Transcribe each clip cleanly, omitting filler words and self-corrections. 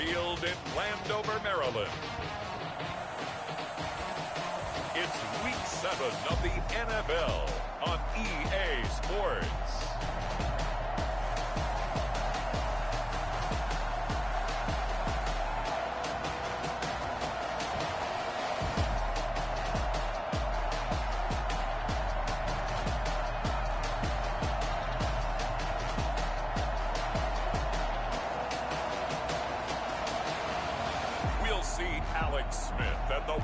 Field in Landover, Maryland. It's Week 7 of the NFL on EA Sports.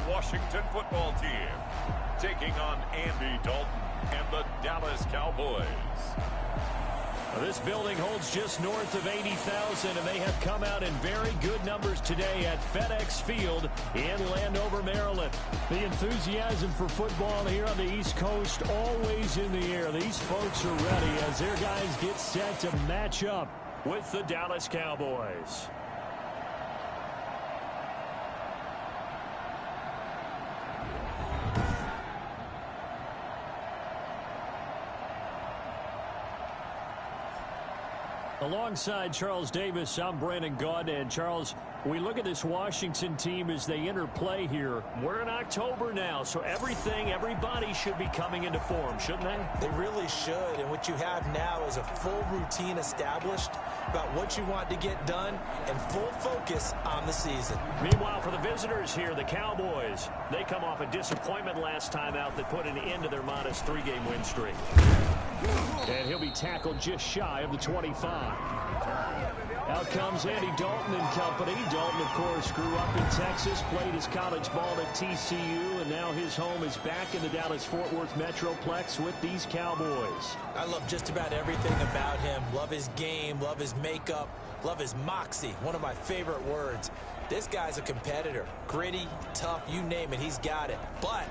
Washington football team taking on Andy Dalton and the Dallas Cowboys. This building holds just north of 80,000, and they have come out in very good numbers today at FedEx Field in Landover, Maryland. The enthusiasm for football here on the East Coast always in the air. These folks are ready as their guys get set to match up with the Dallas Cowboys. Alongside Charles Davis, I'm Brandon Gaudin. And Charles, we look at this Washington team as they interplay here. We're in October now, so everybody should be coming into form, shouldn't they? They really should, and what you have now is a full routine established about what you want to get done and full focus on the season. Meanwhile, for the visitors here, the Cowboys, they come off a disappointment last time out that put an end to their modest 3-game win streak. And he'll be tackled just shy of the 25. Out comes Andy Dalton and company. Dalton, of course, grew up in Texas, played his college ball at TCU, and now his home is back in the Dallas-Fort Worth Metroplex with these Cowboys. I love just about everything about him. Love his game, love his makeup, love his moxie, one of my favorite words. This guy's a competitor. Gritty, tough, you name it, he's got it. But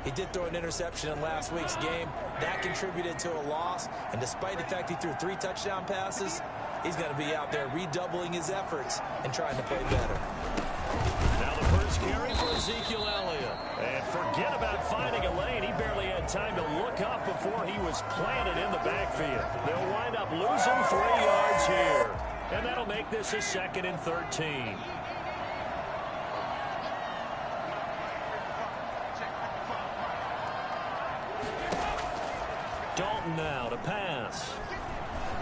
he did throw an interception in last week's game. That contributed to a loss. And despite the fact he threw 3 touchdown passes, he's going to be out there redoubling his efforts and trying to play better. Now the first carry for Ezekiel Elliott. And forget about finding a lane. He barely had time to look up before he was planted in the backfield. They'll wind up losing 3 yards here. And that'll make this a 2nd and 13. Dalton now to pass.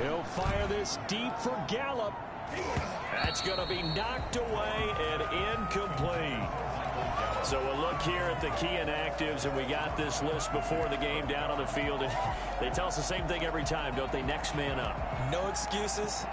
He'll fire this deep for Gallup. That's going to be knocked away and incomplete. So a look here at the key inactives, and we got this list before the game down on the field. And they tell us the same thing every time, don't they? Next man up. No excuses.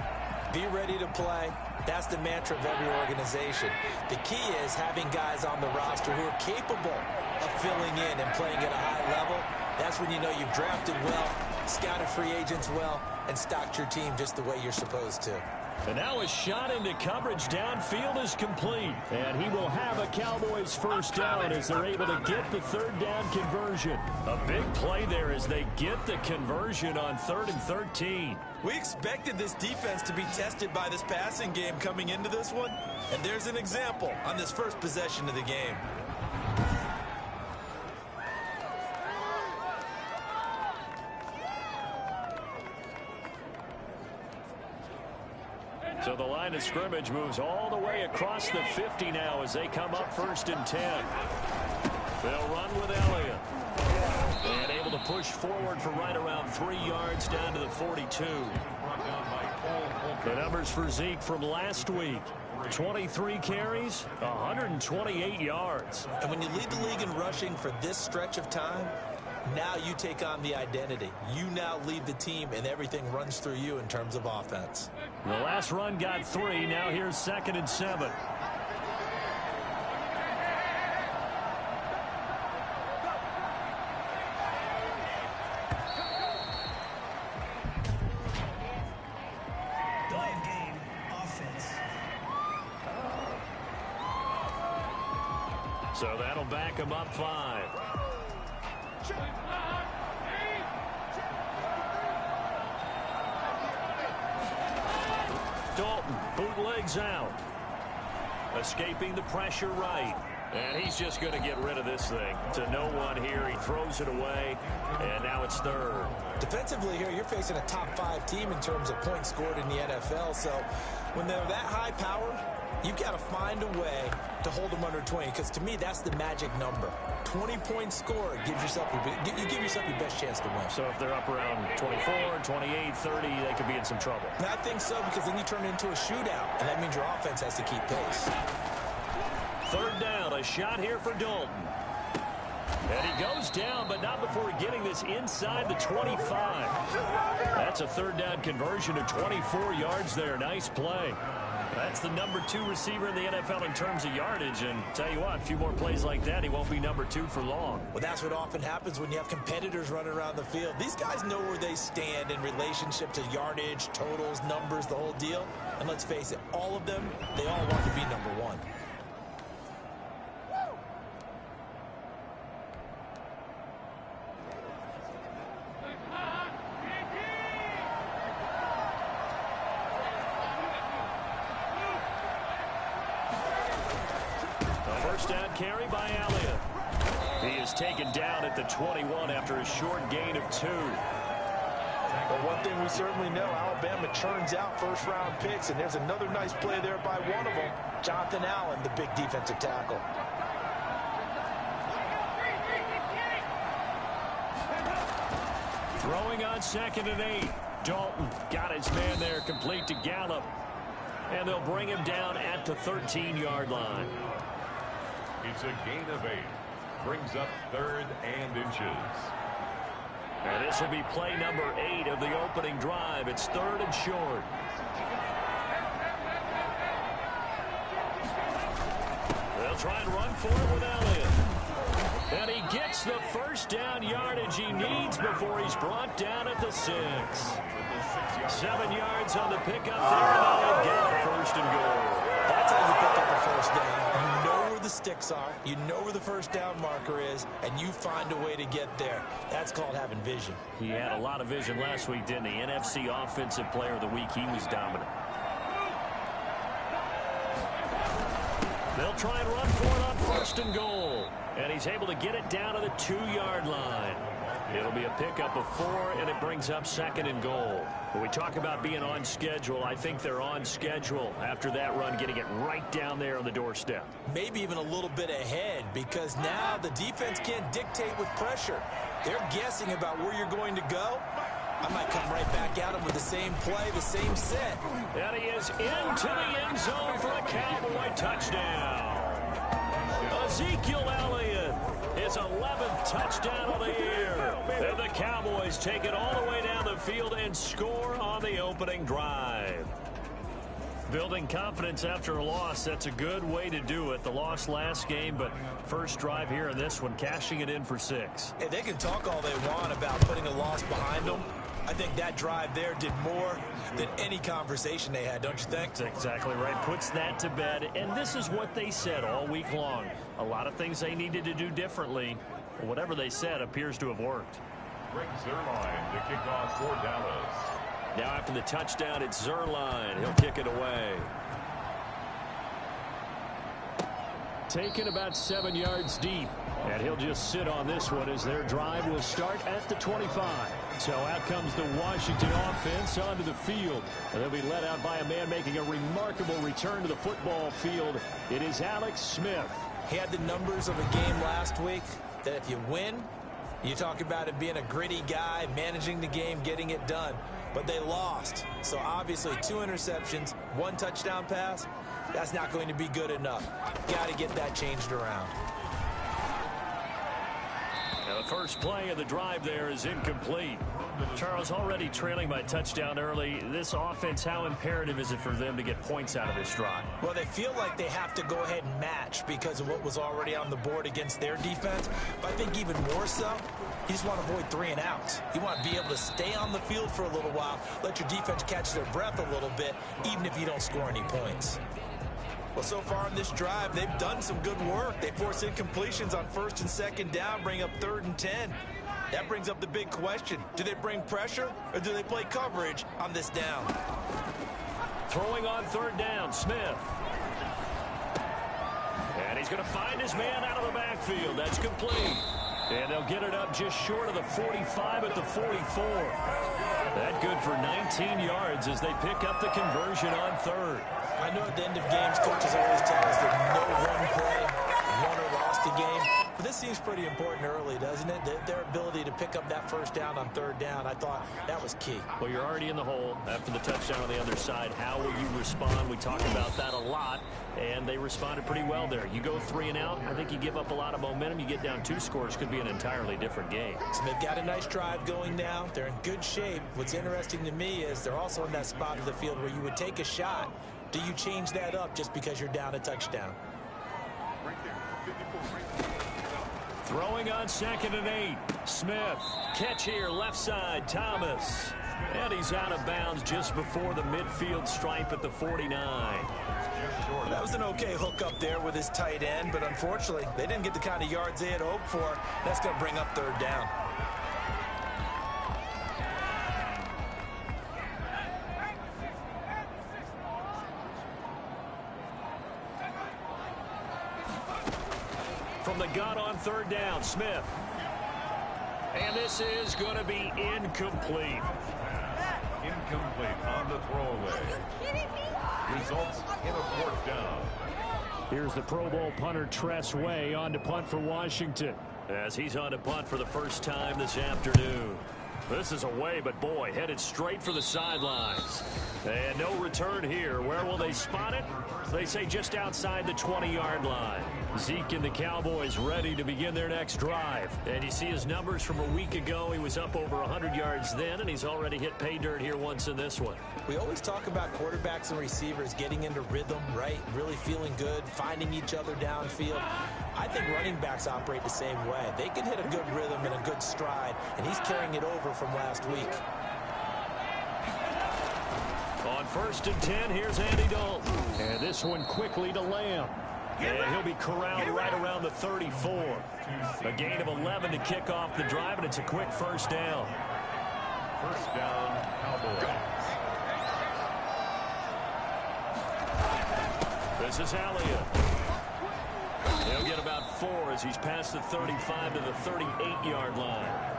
Be ready to play. That's the mantra of every organization. The key is having guys on the roster who are capable of filling in and playing at a high level. That's when you know you've drafted well, scouted free agents well, and stocked your team just the way you're supposed to. And now a shot into coverage downfield is complete. And he will have a Cowboys first down as they're able to get the 3rd down conversion. A big play there as they get the conversion on 3rd and 13. We expected this defense to be tested by this passing game coming into this one. And there's an example on this first possession of the game. So the line of scrimmage moves all the way across the 50 now as they come up 1st and 10. They'll run with Elliott. And able to push forward for right around 3 yards down to the 42. The numbers for Zeke from last week. 23 carries, 128 yards. And when you lead the league in rushing for this stretch of time, now you take on the identity. You now lead the team, and everything runs through you in terms of offense. The last run got 3. Now here's 2nd and 7. So that'll back him up 5. Dalton bootlegs out. Escaping the pressure right. And he's just going to get rid of this thing to no one here. He throws it away, and now it's 3rd. Defensively here, you're facing a top 5 team in terms of points scored in the NFL. So when they're that high powered, You've got to find a way to hold them under 20, because to me, that's the magic number. 20-point score gives yourself you give yourself your best chance to win. So if they're up around 24, 28, 30, they could be in some trouble. I think so, because then you turn it into a shootout, and that means your offense has to keep pace. Third down, a shot here for Dalton. And he goes down, but not before getting this inside the 25. That's a third down conversion of 24 yards there. Nice play. That's the number 2 receiver in the NFL in terms of yardage. And tell you what, a few more plays like that, he won't be number 2 for long. Well, that's what often happens when you have competitors running around the field. These guys know where they stand in relationship to yardage, totals, numbers, the whole deal. And let's face it, all of them, they all want to be number 1. Down carry by Elliott. He is taken down at the 21 after a short gain of 2. But one thing we certainly know, Alabama churns out first-round picks, and there's another nice play there by one of them, Jonathan Allen, the big defensive tackle. Throwing on 2nd and 8. Dalton got his man there, complete to Gallup. And they'll bring him down at the 13-yard line. It's a gain of 8. Brings up 3rd and inches. And this will be play number 8 of the opening drive. It's 3rd and short. They'll try and run for it with Elliott. And he gets the first down yardage he needs before he's brought down at the 6. 7 yards on the pickup there, and they'll get it 1st and goal. That's how you pick up a first down. You know where the sticks are, you know where the first down marker is, and you find a way to get there. That's called having vision. He had a lot of vision last week, didn't he? NFC Offensive Player of the Week. He was dominant. They'll try and run for it on 1st and goal. And he's able to get it down to the 2-yard line. It'll be a pickup of 4, and it brings up 2nd and goal. When we talk about being on schedule, I think they're on schedule after that run, getting it right down there on the doorstep. Maybe even a little bit ahead, because now the defense can't dictate with pressure. They're guessing about where you're going to go. I might come right back at him with the same play, the same set. And he is into the end zone for a Cowboy touchdown. Ezekiel Elliott, his 11th touchdown of the year. And the Cowboys take it all the way down the field and score on the opening drive. Building confidence after a loss, that's a good way to do it. The loss last game, but first drive here in this one, cashing it in for 6. Hey, they can talk all they want about putting a loss behind them. I think that drive there did more than any conversation they had, don't you think? That's exactly right. Puts that to bed. And this is what they said all week long. A lot of things they needed to do differently. Whatever they said appears to have worked. Greg Zuerlein to kick off for Dallas. Now after the touchdown, it's Zuerlein. He'll kick it away. Taken about 7 yards deep. And he'll just sit on this one as their drive will start at the 25. So out comes the Washington offense onto the field. And they'll be led out by a man making a remarkable return to the football field. It is Alex Smith. He had the numbers of a game last week that if you win, you talk about it being a gritty guy, managing the game, getting it done. But they lost. So obviously 2 interceptions, 1 touchdown pass, that's not going to be good enough. Got to get that changed around. Now the first play of the drive there is incomplete. Charles, already trailing by touchdown early. This offense, how imperative is it for them to get points out of this drive? Well, they feel like they have to go ahead and match because of what was already on the board against their defense. But I think even more so, you just want to avoid 3 and outs. You want to be able to stay on the field for a little while, let your defense catch their breath a little bit, even if you don't score any points. Well, so far in this drive, they've done some good work. They force incompletions on 1st and 2nd down, bring up 3rd and 10. That brings up the big question. Do they bring pressure or do they play coverage on this down? Throwing on 3rd down, Smith. And he's going to find his man out of the backfield. That's complete. And they'll get it up just short of the 45 at the 44. That good for 19 yards as they pick up the conversion on third. I know at the end of games, coaches always tell us that no one play won or lost a game. But this seems pretty important early, doesn't it? Their ability to pick up that first down on third down, I thought that was key. Well, you're already in the hole after the touchdown on the other side. How will you respond? We talk about that a lot, and they responded pretty well there. You go 3 and out, I think you give up a lot of momentum. You get down 2 scores, could be an entirely different game. So they've got a nice drive going now. They're in good shape. What's interesting to me is they're also in that spot of the field where you would take a shot. Do you change that up just because you're down a touchdown? Throwing on 2nd and 8. Smith. Catch here, left side, Thomas. And he's out of bounds just before the midfield stripe at the 49. That was an okay hook up there with his tight end, but unfortunately, they didn't get the kind of yards they had hoped for. That's going to bring up third down. From the gun on third down, Smith. And this is going to be incomplete. Incomplete on the throwaway. Results in a 4th down. Here's the Pro Bowl punter Tress Way on to punt for Washington, as he's on to punt for the first time this afternoon. This is away, but boy, headed straight for the sidelines. And no return here. Where will they spot it? They say just outside the 20-yard line. Zeke and the Cowboys ready to begin their next drive. And you see his numbers from a week ago. He was up over 100 yards then, and he's already hit pay dirt here once in this one. We always talk about quarterbacks and receivers getting into rhythm, right? Really feeling good, finding each other downfield. I think running backs operate the same way. They can hit a good rhythm and a good stride, and he's carrying it over from last week. On 1st and 10, here's Andy Dalton. And this one quickly to Lamb. And he'll be corralled right around the 34. A gain of 11 to kick off the drive, and it's a quick first down. First down, Cowboys. This is Elliott. He'll get about 4 as he's past the 35 to the 38-yard line.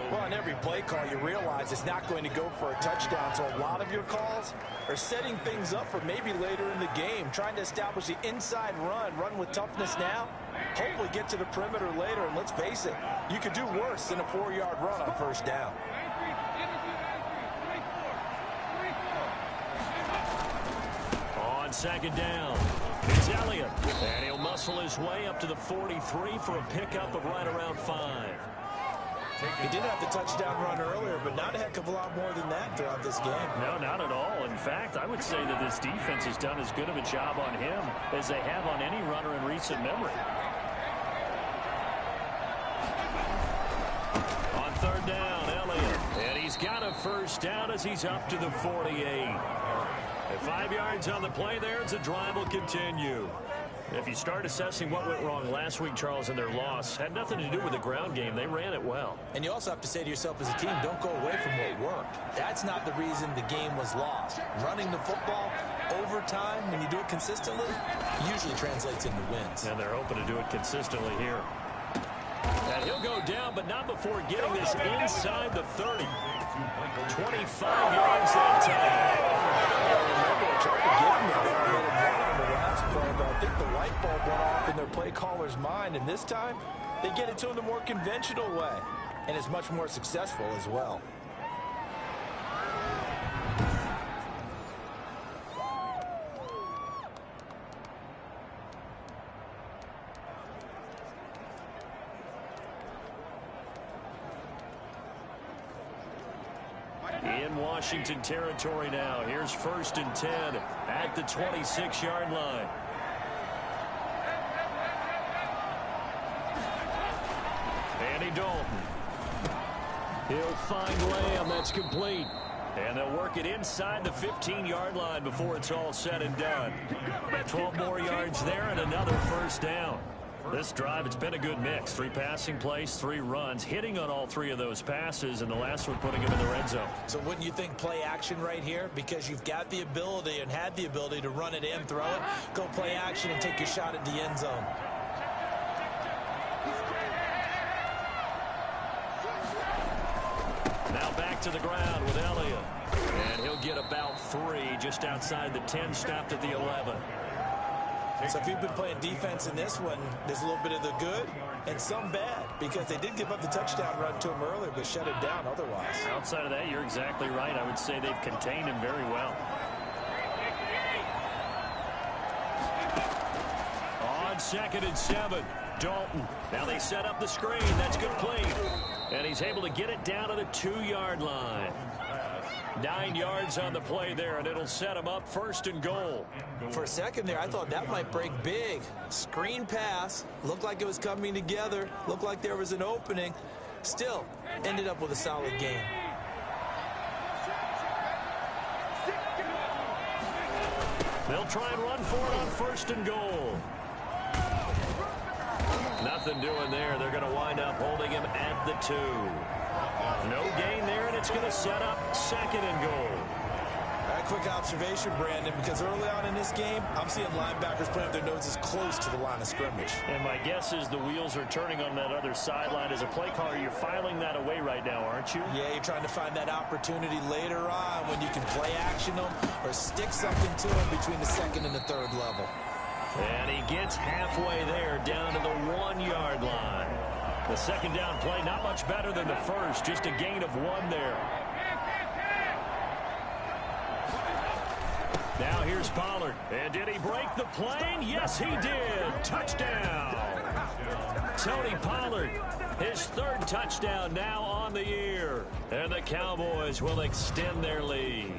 Well, on every play call, you realize it's not going to go for a touchdown. So a lot of your calls are setting things up for maybe later in the game, trying to establish the inside run with toughness now, hopefully get to the perimeter later. And let's face it, you could do worse than a 4-yard run on first down. On 2nd down, it's Elliott. And he'll muscle his way up to the 43 for a pickup of right around 5. He did have the touchdown run earlier, but not a heck of a lot more than that throughout this game. No, not at all. In fact, I would say that this defense has done as good of a job on him as they have on any runner in recent memory. On 3rd down, Elliott. And he's got a first down as he's up to the 48. At 5 yards on the play there, the drive will continue. If you start assessing what went wrong last week, Charles, in their loss, had nothing to do with the ground game. They ran it well. And you also have to say to yourself as a team, don't go away from what worked. That's not the reason the game was lost. Running the football over time, when you do it consistently, usually translates into wins. And they're hoping to do it consistently here. And he'll go down, but not before getting this inside the 30. 25 yards that time. Remember, they tried to get him there on the last play, but I think the light bulb went off in their play caller's mind, and this time they get it to him the more conventional way, and it's much more successful as well. In Washington territory now. Here's 1st and 10 at the 26-yard line. Andy Dalton. He'll find Lamb. That's complete. And they'll work it inside the 15-yard line before it's all said and done. 12 more yards there and another first down. This drive, it's been a good mix. 3 passing plays, 3 runs, hitting on all 3 of those passes, and the last one putting him in the red zone. So wouldn't you think play action right here? Because you've got the ability and had the ability to run it in, throw it, go play action and take your shot at the end zone. Now back to the ground with Elliott. And he'll get about 3 just outside the 10, stopped at the 11. So if you've been playing defense in this one, there's a little bit of the good and some bad, because they did give up the touchdown run to him earlier, but shut it down otherwise. Outside of that, you're exactly right. I would say they've contained him very well. On 2nd and 7, Dalton. Now they set up the screen. That's complete. And he's able to get it down to the 2-yard line. 9 yards on the play there, and it'll set him up 1st and goal. For a second there, I thought that might break big. Screen pass. Looked like it was coming together. Looked like there was an opening. Still, ended up with a solid game. They'll try and run for it on 1st and goal. Nothing doing there. They're going to wind up holding him at the 2. No gain there, and it's going to set up 2nd and goal. A quick observation, Brandon, because early on in this game, I'm seeing linebackers putting up their noses close to the line of scrimmage. And my guess is the wheels are turning on that other sideline. As a play caller, you're filing that away right now, aren't you? Yeah, you're trying to find that opportunity later on when you can play action them or stick something to them between the 2nd and the 3rd level. And he gets halfway there, down to the 1-yard line. The 2nd down play, not much better than the first, just a gain of 1 there. Now here's Pollard. And did he break the plane? Yes, he did. Touchdown. Tony Pollard, his 3rd touchdown now on the year. And the Cowboys will extend their lead.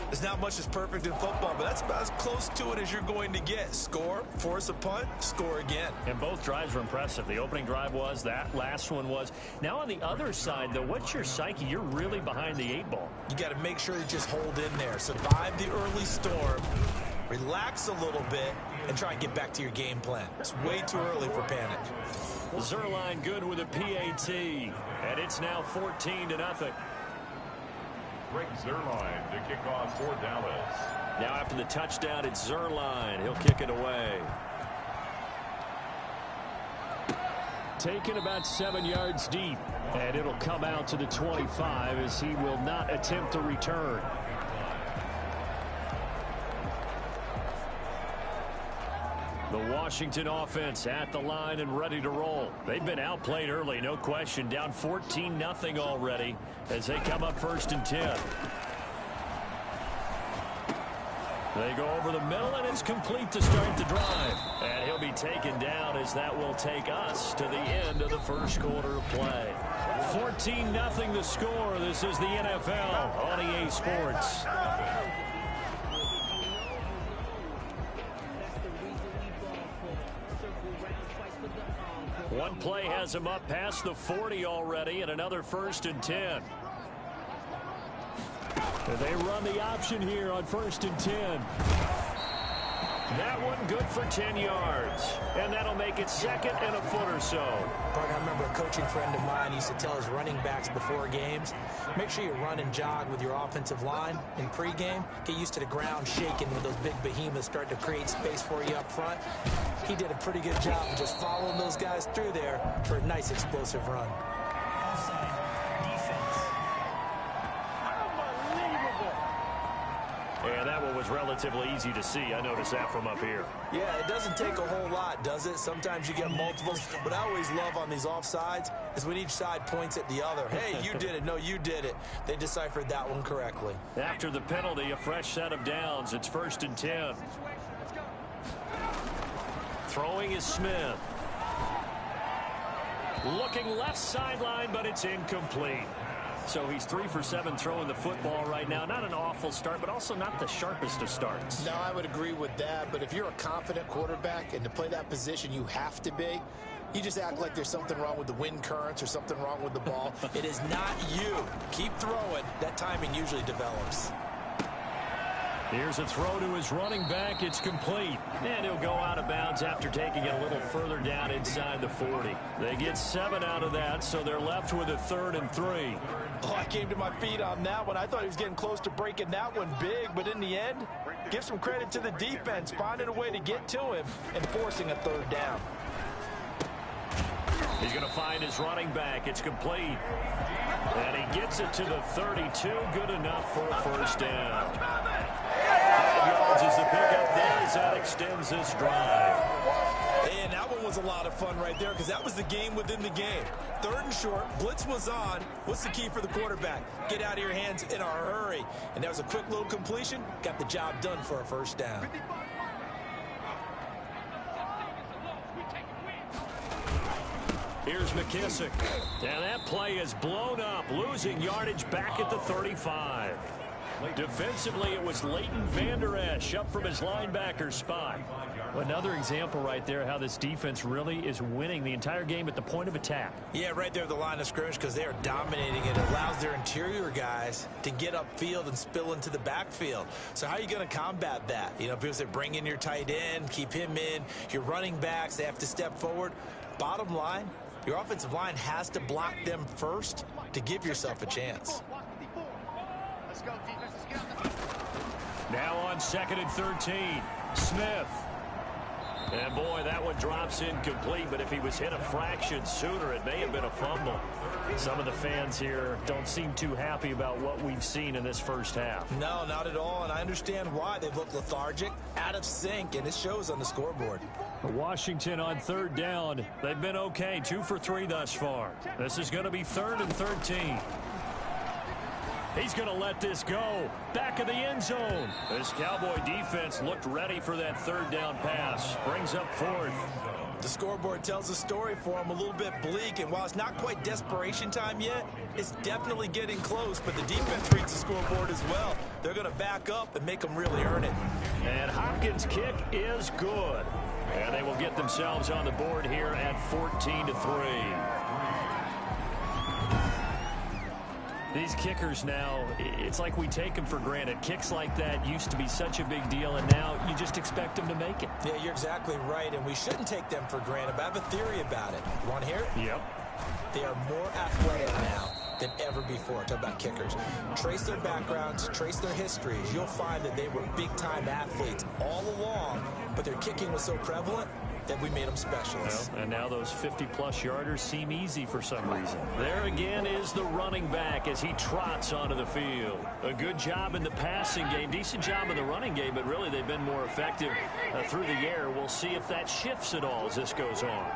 There's not much that's perfect in football, but that's about as close to it as you're going to get. Score, force a punt, score again. And both drives were impressive. The opening drive was, that last one was. Now on the other side, though, what's your psyche? You're really behind the 8 ball. You got to make sure you just hold in there. Survive the early storm, relax a little bit, and try and get back to your game plan. It's way too early for panic. Zerline good with a PAT, and it's now 14-0. Greg Zerline to kick off for Dallas. Now after the touchdown, it's Zerline. He'll kick it away. Taken about 7 yards deep, and it'll come out to the 25 as he will not attempt to return. The Washington offense at the line and ready to roll. They've been outplayed early, no question. Down 14-0 already as they come up 1st and 10. They go over the middle, and it's complete to start the drive. And he'll be taken down as that will take us to the end of the 1st quarter of play. 14-0 the score. This is the NFL on EA Sports. One play has him up past the 40 already, and another 1st and 10. And they run the option here on 1st and 10. That one good for 10 yards. And that'll make it 2nd and a foot or so. Partner, I remember a coaching friend of mine used to tell his running backs before games, make sure you run and jog with your offensive line in pregame. Get used to the ground shaking when those big behemoths start to create space for you up front. He did a pretty good job of just following those guys through there for a nice explosive run. And that one was relatively easy to see. I noticed that from up here. Yeah, it doesn't take a whole lot, does it? Sometimes you get multiples. What I always love on these offsides is when each side points at the other. Hey, you did it. No, you did it. They deciphered that one correctly. After the penalty, a fresh set of downs. It's 1st and 10. Throwing is Smith. Looking left sideline, but it's incomplete. So he's 3 for 7 throwing the football right now. Not an awful start, but also not the sharpest of starts. No, I would agree with that. But if you're a confident quarterback and to play that position, you have to be. You just act like there's something wrong with the wind currents or something wrong with the ball. It is not you. Keep throwing. That timing usually develops. Here's a throw to his running back. It's complete. And he'll go out of bounds after taking it a little further down inside the 40. They get 7 out of that, so they're left with a 3rd and 3. Oh, I came to my feet on that one. I thought he was getting close to breaking that one big, but in the end, give some credit to the defense, finding a way to get to him and forcing a 3rd down. He's going to find his running back. It's complete. And he gets it to the 32. Good enough for a first down. 5 yards is the pickup there as that extends this drive. And that one was a lot of fun right there because that was the game within the game. 3rd and short, blitz was on. What's the key for the quarterback? Get out of your hands in a hurry. And that was a quick little completion. Got the job done for a first down. Here's McKissick. And that play is blown up, losing yardage back at the 35. Defensively, it was Leighton Vander Esch up from his linebacker spot. Another example right there how this defense really is winning the entire game at the point of attack. Yeah, right there at the line of scrimmage because they are dominating it. It allows their interior guys to get upfield and spill into the backfield. So how are you going to combat that? You know, because they bring in your tight end, keep him in. Your running backs, they have to step forward. Bottom line, your offensive line has to block them first to give yourself a chance. Now on 2nd and 13, Smith. And boy, that one drops incomplete, but if he was hit a fraction sooner, it may have been a fumble. Some of the fans here don't seem too happy about what we've seen in this first half. No, not at all, and I understand why. They've looked lethargic, out of sync, and it shows on the scoreboard. Washington on 3rd down. They've been okay, 2 for 3 thus far. This is going to be 3rd and 13. He's going to let this go. Back of the end zone. This Cowboy defense looked ready for that 3rd down pass. Brings up 4th. The scoreboard tells a story for him, a little bit bleak, and while it's not quite desperation time yet, it's definitely getting close, but the defense reads the scoreboard as well. They're going to back up and make them really earn it. And Hopkins' kick is good. And they will get themselves on the board here at 14-3. These kickers now, it's like we take them for granted. Kicks like that used to be such a big deal, and now you just expect them to make it. Yeah, you're exactly right, and we shouldn't take them for granted, but I have a theory about it. You want to hear it? Yep. They are more athletic now than ever before. Talk about kickers. Trace their backgrounds, trace their histories. You'll find that they were big-time athletes all along, but their kicking was so prevalent that we made them specialists. Well, and now those 50-plus yarders seem easy for some reason. There again is the running back as he trots onto the field. A good job in the passing game, decent job in the running game, but really they've been more effective through the air. We'll see if that shifts at all as this goes on.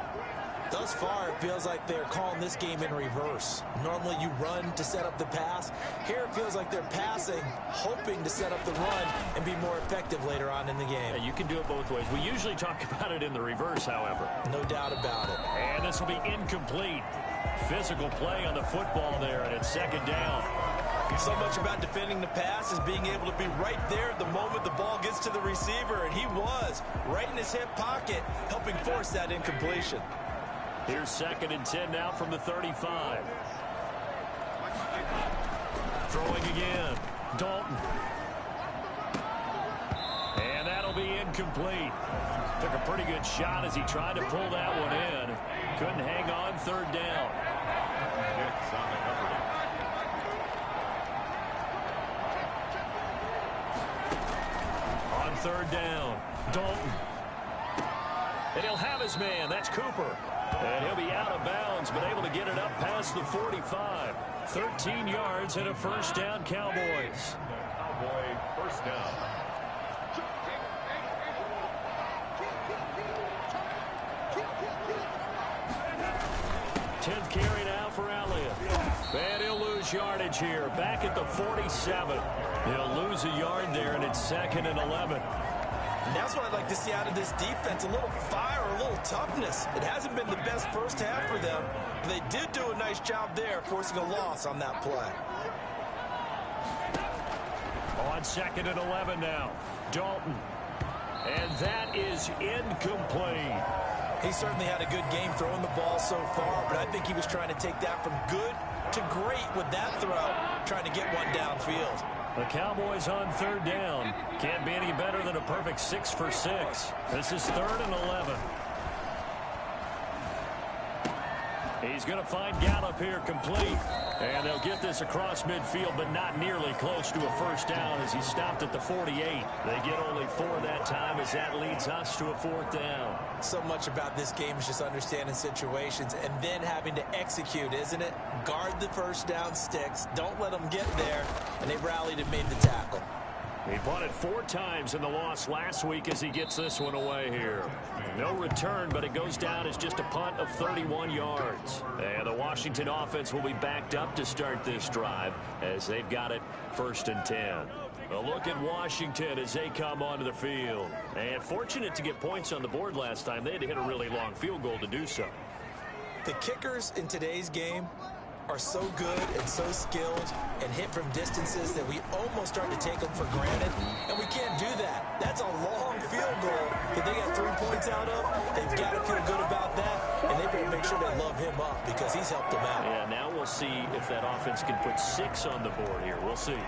Thus far, it feels like they're calling this game in reverse. Normally you run to set up the pass. Here it feels like they're passing, hoping to set up the run and be more effective later on in the game. Yeah, you can do it both ways. We usually talk about it in the reverse, however. No doubt about it. And this will be incomplete. Physical play on the football there, and it's 2nd down. So much about defending the pass is being able to be right there at the moment the ball gets to the receiver, and he was right in his hip pocket, helping force that incompletion. Here's 2nd and 10 now from the 35. Throwing again. Dalton. And that'll be incomplete. Took a pretty good shot as he tried to pull that one in. Couldn't hang on 3rd down. On 3rd down, Dalton. And he'll have his man. That's Cooper. And he'll be out of bounds, but able to get it up past the 45. 13 yards and a first down, Cowboys. Cowboy first down. Tenth carry now for Elliott. And he'll lose yardage here. Back at the 47. He'll lose a yard there, and it's 2nd and 11. And that's what I'd like to see out of this defense, a little fire, a little toughness. It hasn't been the best first half for them, but they did do a nice job there, forcing a loss on that play. On 2nd and 11 now, Dalton. And that is incomplete. He certainly had a good game throwing the ball so far, but I think he was trying to take that from good to great with that throw, trying to get one downfield. The Cowboys on 3rd down. Can't be any better than a perfect 6 for 6. This is 3rd and 11. He's going to find Gallup here complete. And they'll get this across midfield, but not nearly close to a first down as he stopped at the 48. They get only 4 that time as that leads us to a 4th down. So much about this game is just understanding situations and then having to execute, isn't it? Guard the first down sticks. Don't let them get there. And they rallied and made the tackle. He punted 4 times in the loss last week as he gets this one away here. No return, but it goes down as just a punt of 31 yards. And the Washington offense will be backed up to start this drive as they've got it 1st and 10. A look at Washington as they come onto the field. And fortunate to get points on the board last time. They had to hit a really long field goal to do so. The kickers in today's game are so good and so skilled and hit from distances that we almost start to take them for granted, and we can't do that. That's a long field goal that they got 3 points out of. They've got to feel good about that, and they better make sure they love him up because he's helped them out. Yeah, now we'll see if that offense can put 6 on the board here. We'll see.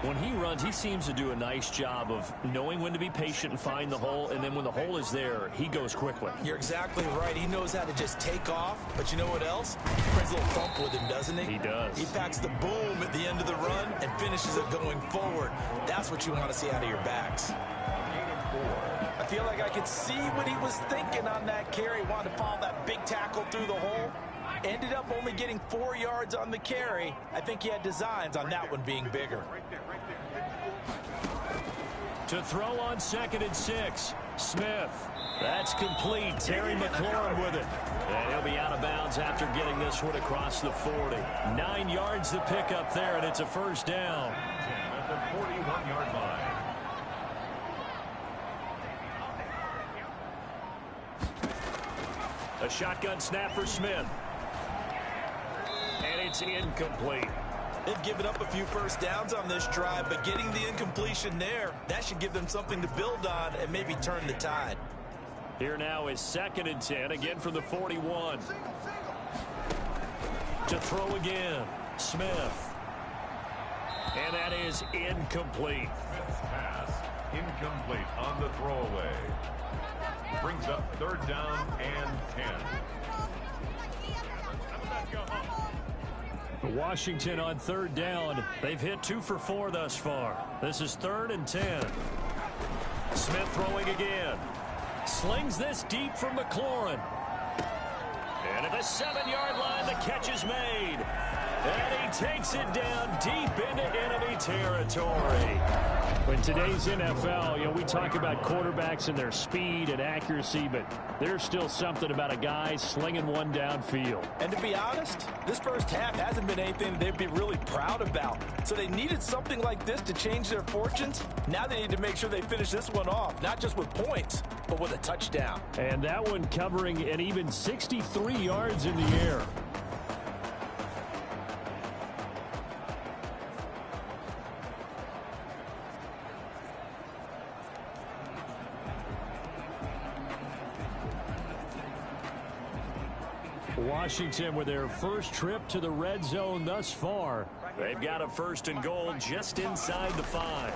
When he runs, he seems to do a nice job of knowing when to be patient and find the hole, and then when the hole is there, he goes quickly. You're exactly right. He knows how to just take off, but you know what else? He brings a little thump with him, doesn't he? He does. He packs the boom at the end of the run and finishes it going forward. That's what you want to see out of your backs. I feel like I could see what he was thinking on that carry. Wanted to follow that big tackle through the hole. Ended up only getting 4 yards on the carry. I think he had designs on that one being bigger. To throw on 2nd and 6, Smith. That's complete. Terry McLaurin with it. And he'll be out of bounds after getting this one across the 40. 9 yards to pick up there, and it's a first down. At the 41-yard line. A shotgun snap for Smith. And it's incomplete. They've given up a few first downs on this drive, but getting the incompletion there, that should give them something to build on and maybe turn the tide. Here now is 2nd and 10, again from the 41. To throw again, Smith. And that is incomplete. Smith's pass incomplete on the throwaway. Brings up 3rd down and 10. Washington on 3rd down. They've hit 2 for 4 thus far. This is 3rd and 10. Smith throwing again. Slings this deep from McLaurin. And at the 7-yard line, the catch is made. And he takes it down deep into enemy territory. In today's NFL, we talk about quarterbacks and their speed and accuracy, but there's still something about a guy slinging one downfield. And to be honest, this first half hasn't been anything they'd be really proud about. So they needed something like this to change their fortunes. Now they need to make sure they finish this one off, not just with points, but with a touchdown. And that one covering an even 63 yards in the air. Washington with their first trip to the red zone thus far. They've got a 1st and goal just inside the 5.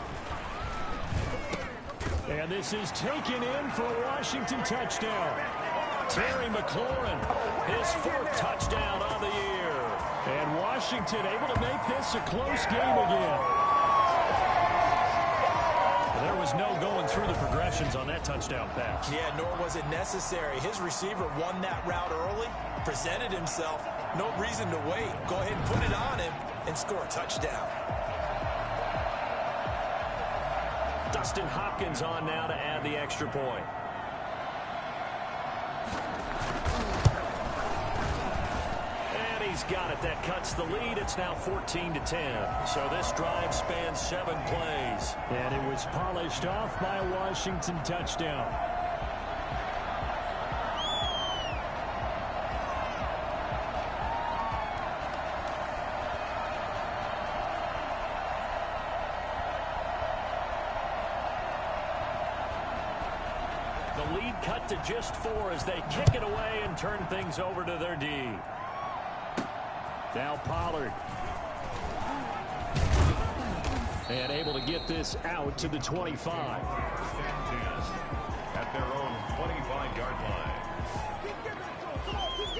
And this is taken in for a Washington touchdown. Terry McLaurin, his 4th touchdown on the year. And Washington able to make this a close game again. There was no going through the progressions on that touchdown pass. Yeah, nor was it necessary. His receiver won that route early, presented himself. No reason to wait. Go ahead and put it on him and score a touchdown. Dustin Hopkins on now to add the extra point. And he's got it. That cuts the lead. It's now 14-10. So this drive spans 7 plays. And it was polished off by a Washington touchdown. The lead cut to just 4 as they kick it away and turn things over to their D. Now Pollard. And able to get this out to the 25. At their own 25-yard line.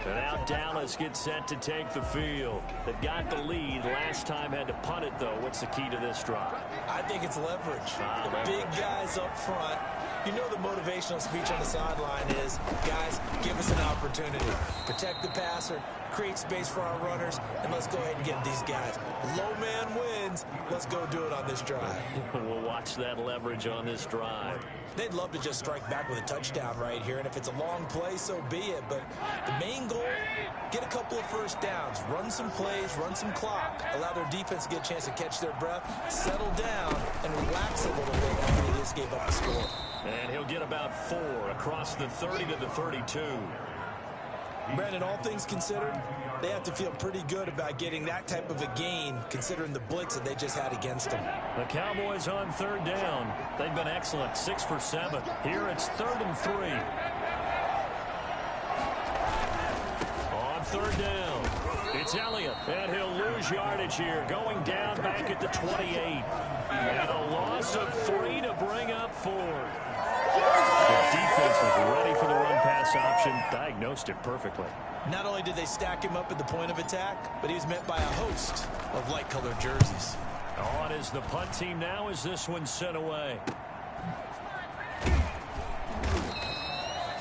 And now Dallas gets set to take the field. They've got the lead. Last time had to punt it, though. What's the key to this drive? I think it's leverage. The big guys up front. You know the motivational speech on the sideline is, guys, give us an opportunity. Protect the passer, create space for our runners, and let's go ahead and get these guys. Low man wins. Let's go do it on this drive. We'll watch that leverage on this drive. They'd love to just strike back with a touchdown right here, and if it's a long play, so be it. But the main goal, get a couple of first downs, run some plays, run some clock, allow their defense to get a chance to catch their breath, settle down, and relax a little bit after they just gave up a score. And he'll get about 4 across the 30 to the 32. Brandon, all things considered, they have to feel pretty good about getting that type of a gain, considering the blitz that they just had against them. The Cowboys on 3rd down. They've been excellent, 6 for 7. Here it's 3rd and 3. On 3rd down, it's Elliott, and he'll lose yardage here, going down back at the 28. And a loss of 3 to bring up 4. The defense was ready for the run-pass option, diagnosed it perfectly. Not only did they stack him up at the point of attack, but he was met by a host of light-colored jerseys. On is the punt team now as this one's sent away.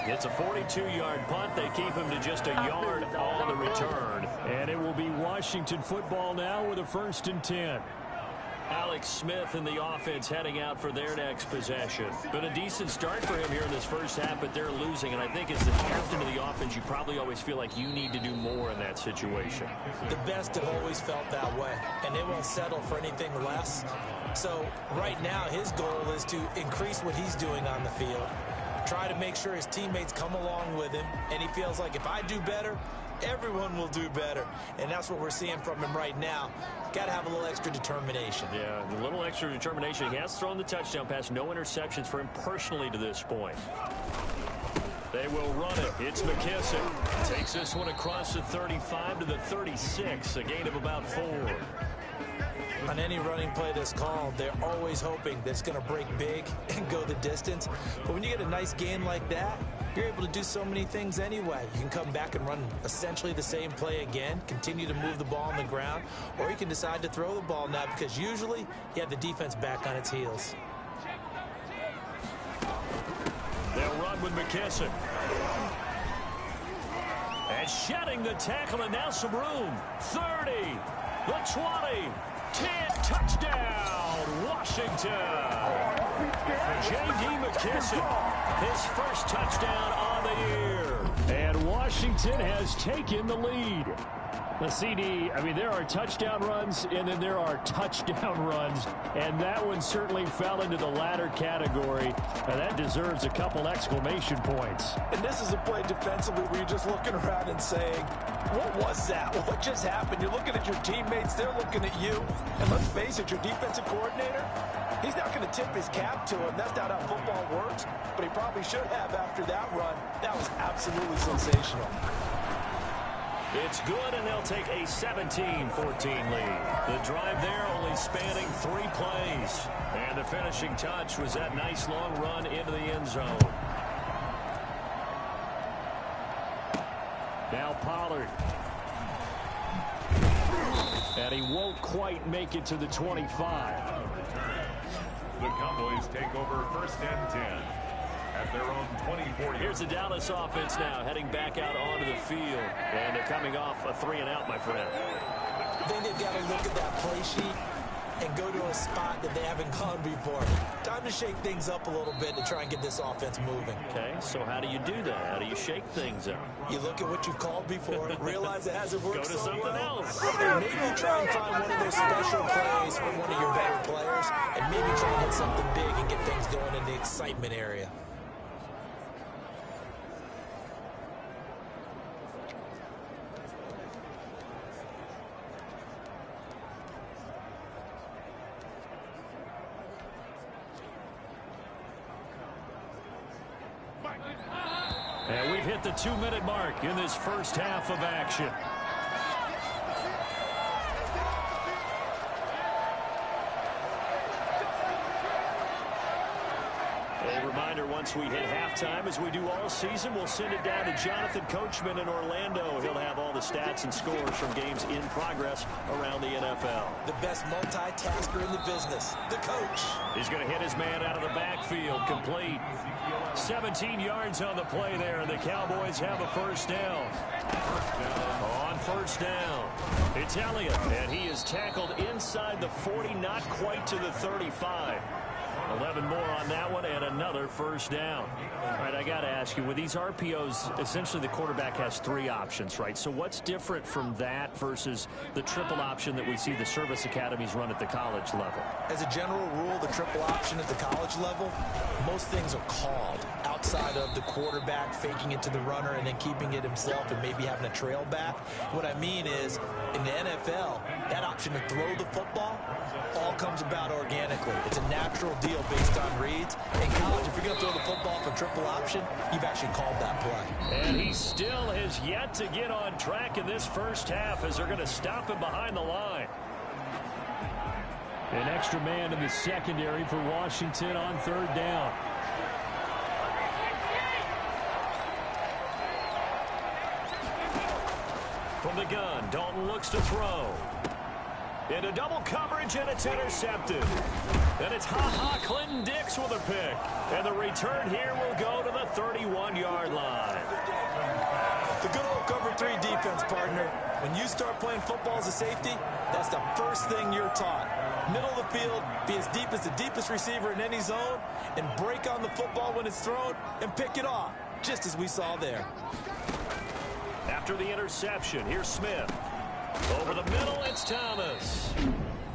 It's a 42-yard punt. They keep him to just a yard on the return. And it will be Washington football now with a 1st and 10. Alex Smith and the offense heading out for their next possession. Been a decent start for him here in this first half, but they're losing. And I think as the captain of the offense, you probably always feel like you need to do more in that situation. The best have always felt that way, and they won't settle for anything less. So right now his goal is to increase what he's doing on the field, try to make sure his teammates come along with him, and he feels like if I do better, everyone will do better. And that's what we're seeing from him right now. Got to have a little extra determination. Yeah, a little extra determination. He has thrown the touchdown pass. No interceptions for him personally to this point. They will run it. It's McKissick. Takes this one across the 35 to the 36. A gain of about 4. On any running play that's called, they're always hoping that it's going to break big and go the distance. But when you get a nice gain like that, you're able to do so many things anyway. You can come back and run essentially the same play again, continue to move the ball on the ground, or you can decide to throw the ball now because usually you have the defense back on its heels. They'll run with McKissick. And shedding the tackle, and now some room. 30, the 20, 10, touchdown, Washington. J.D. McKissick, his first touchdown on the year. And Washington has taken the lead. The CD, I mean, there are touchdown runs, and then there are touchdown runs, and that one certainly fell into the latter category, and that deserves a couple exclamation points. And this is a play defensively where you're just looking around and saying, what was that? What just happened? You're looking at your teammates, they're looking at you, and let's face it, your defensive coordinator, he's not going to tip his cap to him. That's not how football works, but he probably should have after that run. That was absolutely sensational. It's good, and they'll take a 17-14 lead. The drive there only spanning 3 plays. And the finishing touch was that nice long run into the end zone. Now Pollard. And he won't quite make it to the 25. The Cowboys take over 1st and 10 at their own 24. Here's the Dallas offense now heading back out onto the field. And they're coming off a 3-and-out, my friend. I think they've got to look at that play sheet and go to a spot that they haven't gone before. Time to shake things up a little bit to try and get this offense moving. Okay, so how do you do that? How do you shake things up? You look at what you've called before, realize it hasn't worked Go to so something well. else. And maybe try and find one of those special plays from one of your better players, and maybe try and hit something big and get things going in the excitement area. And we've hit the 2-minute mark in this first half of action. A reminder, once we hit halftime, as we do all season, we'll send it down to Jonathan Coachman in Orlando. He'll have all the stats and scores from games in progress around the NFL. The best multitasker in the business, the coach. He's going to hit his man out of the backfield, complete. 17 yards on the play there, and the Cowboys have a first down. On first down, it's Elliott, and he is tackled inside the 40, not quite to the 35. 11 more on that one, and another first down. All right, I got to ask you, with these RPOs, essentially the quarterback has 3 options, right? So what's different from that versus the triple option that we see the service academies run at the college level? As a general rule, the triple option at the college level, most things are called outside of the quarterback faking it to the runner and then keeping it himself and maybe having a trail back. What I mean is, in the NFL, that option to throw the football all comes about organically. It's a natural deal based on reads. In college, if you're going to throw the football for triple option, you've actually called that play. And he still has yet to get on track in this first half as they're going to stop him behind the line. An extra man in the secondary for Washington on third down. From the gun, Dalton looks to throw. Into double coverage, and it's intercepted. And it's Clinton Dix with a pick. And the return here will go to the 31-yard line. The good old cover 3 defense, partner. When you start playing football as a safety, that's the first thing you're taught. Middle of the field, be as deep as the deepest receiver in any zone, and break on the football when it's thrown and pick it off, just as we saw there. After the interception, here's Smith. Over the middle, it's Thomas.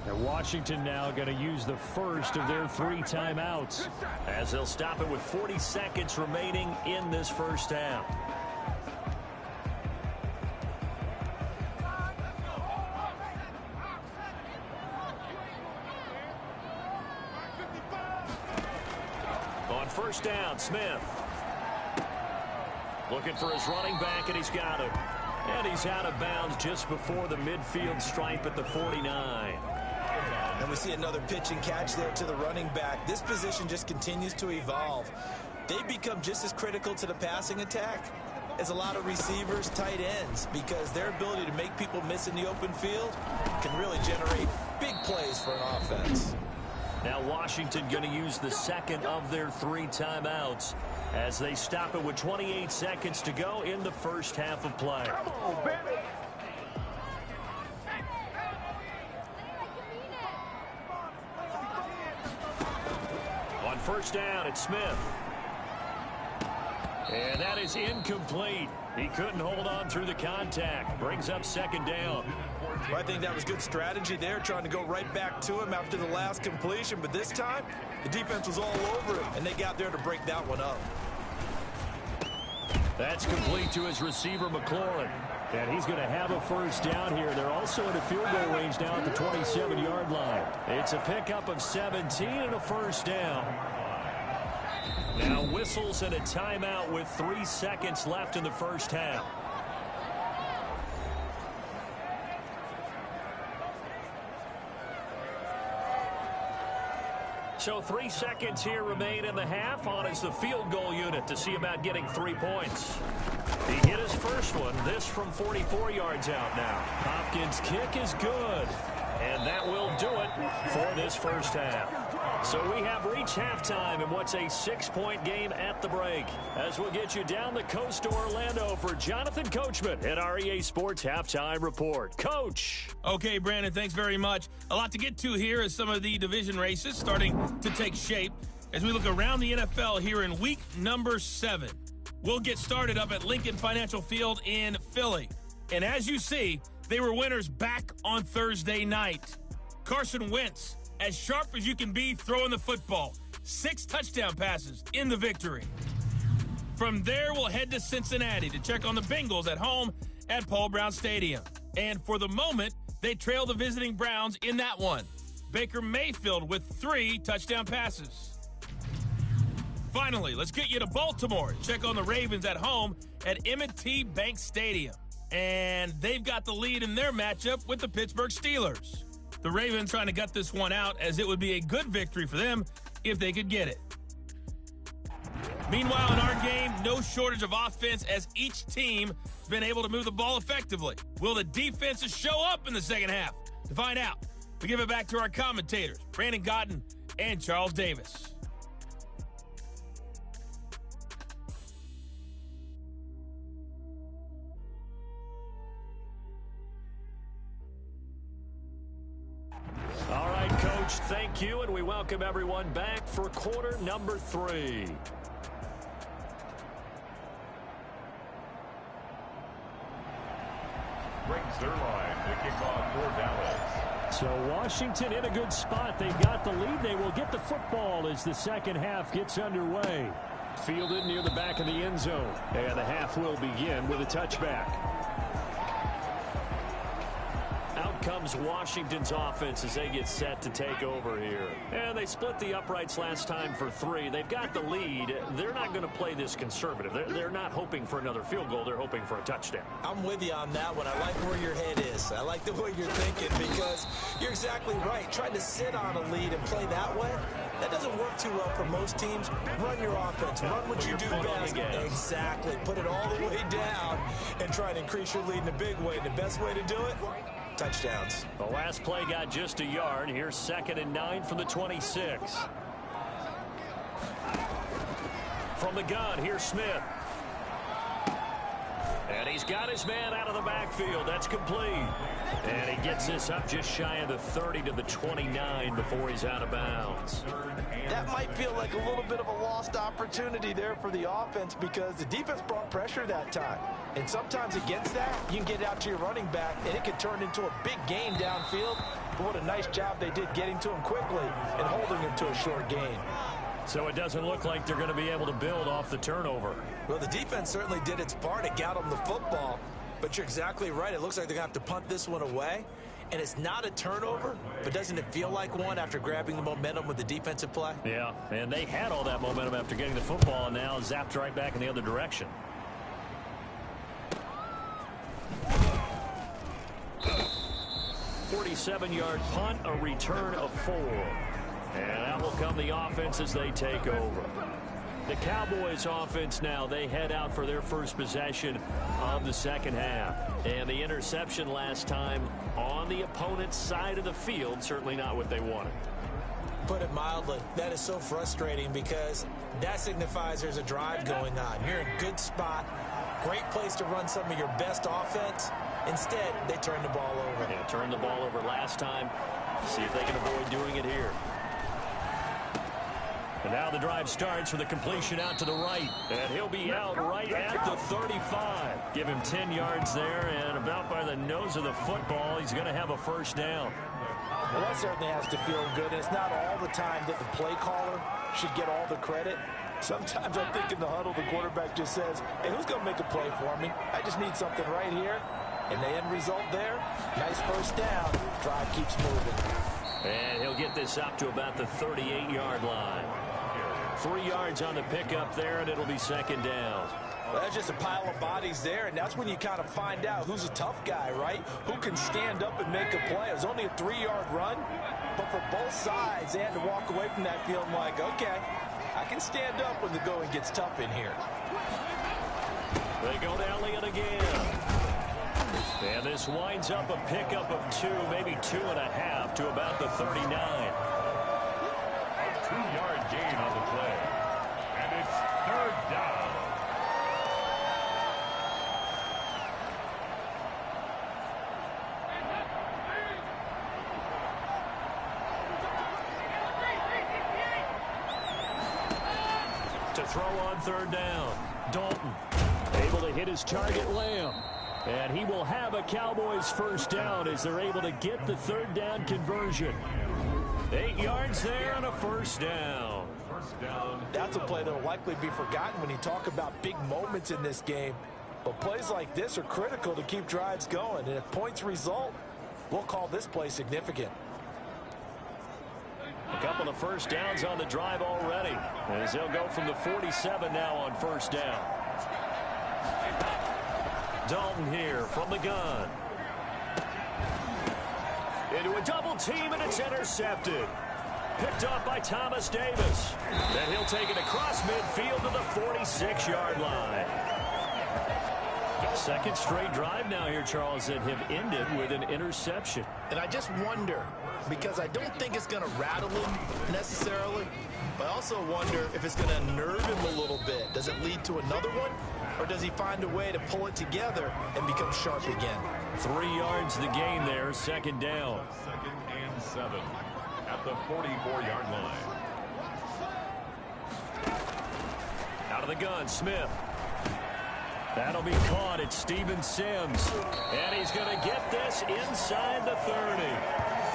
And Washington now going to use the first of their 3 timeouts, as they'll stop it with 40 seconds remaining in this first half. On first down, Smith. Looking for his running back, and he's got him. And he's out of bounds just before the midfield stripe at the 49. And we see another pitch and catch there to the running back. This position just continues to evolve. They become just as critical to the passing attack as a lot of receivers, tight ends, because their ability to make people miss in the open field can really generate big plays for an offense. Now Washington going to use the second of their 3 timeouts as they stop it with 28 seconds to go in the first half of play. Come on, baby. On first down, it's Smith. And that is incomplete. He couldn't hold on through the contact. Brings up second down. Well, I think that was good strategy there, trying to go right back to him after the last completion. But this time, the defense was all over him, and they got there to break that one up. That's complete to his receiver, McLaurin. And he's going to have a first down here. They're also in a field goal range now at the 27-yard line. It's a pickup of 17 and a first down. Now whistles and a timeout with 3 seconds left in the first half. So 3 seconds here remain in the half. On is the field goal unit to see about getting 3 points. He hit his first one. This from 44 yards out now. Hopkins' kick is good. And that will do it for this first half. So we have reached halftime in what's a 6-point game at the break. As we'll get you down the coast to Orlando for Jonathan Coachman at our EA Sports Halftime Report. Coach. Okay, Brandon, thanks very much. A lot to get to here as some of the division races starting to take shape as we look around the NFL here in week number 7. We'll get started up at Lincoln Financial Field in Philly. And as you see, they were winners back on Thursday night. Carson Wentz, as sharp as you can be throwing the football. 6 touchdown passes in the victory. From there, we'll head to Cincinnati to check on the Bengals at home at Paul Brown Stadium. And for the moment, they trail the visiting Browns in that one. Baker Mayfield with 3 touchdown passes. Finally, let's get you to Baltimore. Check on the Ravens at home at M&T Bank Stadium. And they've got the lead in their matchup with the Pittsburgh Steelers. The Ravens trying to gut this one out as it would be a good victory for them if they could get it. Meanwhile, in our game, no shortage of offense as each team has been able to move the ball effectively. Will the defenses show up in the second half? To find out, we give it back to our commentators, Brandon Gotten and Charles Davis. All right, Coach, thank you, and we welcome everyone back for quarter number 3. Greg Zuerlein to kick off for Dallas. So Washington in a good spot. They've got the lead. They will get the football as the second half gets underway. Fielded near the back of the end zone. And the half will begin with a touchback. Out comes Washington's offense as they get set to take over here. And they split the uprights last time for 3. They've got the lead. They're not going to play this conservative. They're not hoping for another field goal. They're hoping for a touchdown. I'm with you on that one. I like where your head is. I like the way you're thinking because you're exactly right. Trying to sit on a lead and play that way, that doesn't work too well for most teams. Run your offense. Run what you do best. Exactly. Put it all the way down and try to increase your lead in a big way. And the best way to do it, touchdowns. The last play got just a yard. Here's 2nd and 9 from the 26. From the gun, here's Smith. And he's got his man out of the backfield. That's complete. And he gets this up just shy of the 30 to the 29 before he's out of bounds. That might feel like a little bit of a lost opportunity there for the offense because the defense brought pressure that time. And sometimes against that, you can get it out to your running back, and it can turn into a big gain downfield. But what a nice job they did getting to him quickly and holding him to a short gain. So it doesn't look like they're going to be able to build off the turnover. Well, the defense certainly did its part. It got them the football. But you're exactly right. It looks like they're going to have to punt this one away. And it's not a turnover, but doesn't it feel like one after grabbing the momentum with the defensive play? Yeah, and they had all that momentum after getting the football and now zapped right back in the other direction. "47-yard punt, a return of 4. And out will come the offense as they take over. The Cowboys offense now, they head out for their first possession of the second half. And the interception last time on the opponent's side of the field, certainly not what they wanted. Put it mildly, that is so frustrating because that signifies there's a drive going on. You're in a good spot, great place to run some of your best offense. Instead, they turn the ball over. Yeah, turned the ball over last time. See if they can avoid doing it here. And now the drive starts with a completion out to the right. And he'll be out right at the 35. Give him 10 yards there, and about by the nose of the football, he's going to have a first down. Well, that certainly has to feel good. And it's not all the time that the play caller should get all the credit. Sometimes I think in the huddle, the quarterback just says, hey, who's going to make a play for me? I just need something right here. And the end result there, nice first down. Drive keeps moving. And he'll get this up to about the 38-yard line. 3 yards on the pickup there, and it'll be second down. Well, that's just a pile of bodies there, and that's when you kind of find out who's a tough guy, right? Who can stand up and make a play. It was only a 3-yard run, but for both sides, they had to walk away from that feeling like, okay, I can stand up when the going gets tough in here. They go to Elliott again. And this winds up a pickup of 2, maybe 2.5 to about the 39. A 2-yard gain on the play. And it's third down. To throw on third down. Dalton able to hit his target, Lamb. And he will have a Cowboys first down as they're able to get the third down conversion. 8 yards there and a first down. That's a play that will likely be forgotten when you talk about big moments in this game. But plays like this are critical to keep drives going. And if points result, we'll call this play significant. A couple of first downs on the drive already, as they'll go from the 47 now on first down. Dalton here from the gun. Into a double team, and it's intercepted. Picked up by Thomas Davis. And he'll take it across midfield to the 46-yard line. Second straight drive now here, Charles, that have ended with an interception. And I just wonder, because I don't think it's going to rattle him necessarily, but I also wonder if it's going to unnerve him a little bit. Does it lead to another one, or does he find a way to pull it together and become sharp again? 3 yards the gain there, second down. 2nd and 7 at the 44-yard line. Out of the gun, Smith. That'll be caught at Steven Sims. And he's going to get this inside the 30.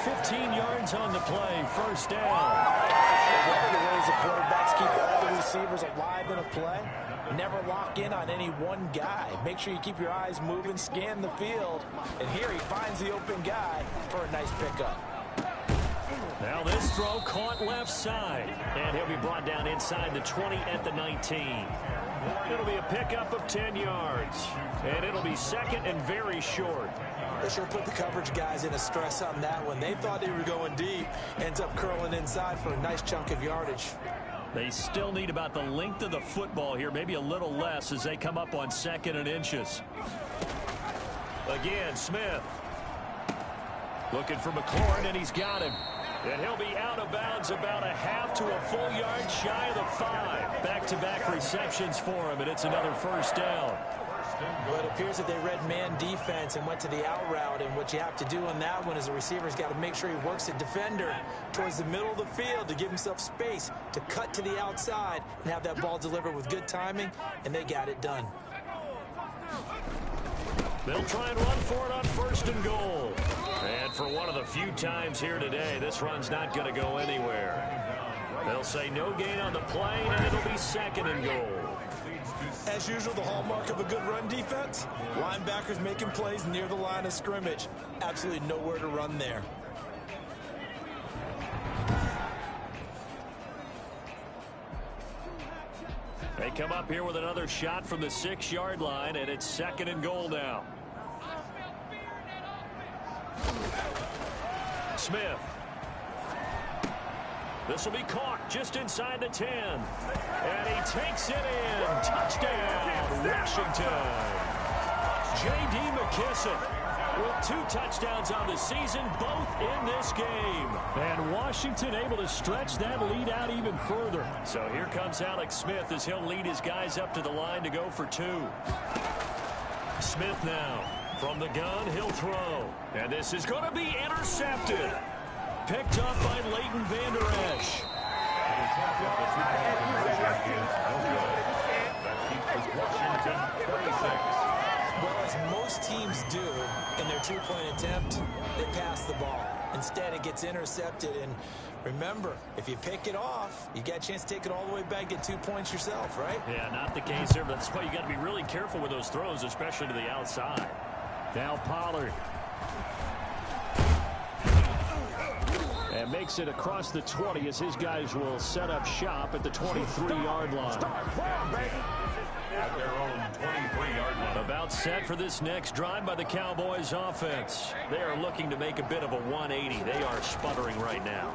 15 yards on the play, first down. One of the ways the quarterbacks keep all the receivers alive in a play, never lock in on any one guy. Make sure you keep your eyes moving, scan the field. And here he finds the open guy for a nice pickup. Now this throw caught left side. And he'll be brought down inside the 20 at the 19. It'll be a pickup of 10 yards. And it'll be second and very short. They sure put the coverage guys in a stress on that one. They thought they were going deep. Ends up curling inside for a nice chunk of yardage. They still need about the length of the football here, maybe a little less as they come up on 2nd and inches. Again, Smith. Looking for McLaurin, and he's got him. And he'll be out of bounds about a half to a full yard shy of the 5. Back-to-back receptions for him, and it's another first down. Well, it appears that they read man defense and went to the out route, and what you have to do on that one is the receiver's got to make sure he works the defender towards the middle of the field to give himself space to cut to the outside and have that ball delivered with good timing, and they got it done. They'll try and run for it on 1st and goal. And for one of the few times here today, this run's not going to go anywhere. They'll say no gain on the play, and it'll be 2nd and goal. As usual, the hallmark of a good run defense, linebackers making plays near the line of scrimmage. Absolutely nowhere to run there. They come up here with another shot from the 6-yard line, and it's 2nd and goal now. Smith. This will be caught just inside the 10. And he takes it in. Touchdown, Washington. J.D. McKissick with 2 touchdowns on the season, both in this game. And Washington able to stretch that lead out even further. So here comes Alex Smith as he'll lead his guys up to the line to go for 2. Smith now. From the gun, he'll throw. And this is going to be intercepted. Picked up by Leighton Vander Esch. Well, as most teams do in their 2-point attempt, they pass the ball. Instead, it gets intercepted. And remember, if you pick it off, you got a chance to take it all the way back, get 2 points yourself, right? Yeah, not the case here, but that's why you got to be really careful with those throws, especially to the outside. Now Pollard. And makes it across the 20 as his guys will set up shop at the 23-yard line. At their own 23-yard line. About set for this next drive by the Cowboys offense. They are looking to make a bit of a 180. They are sputtering right now.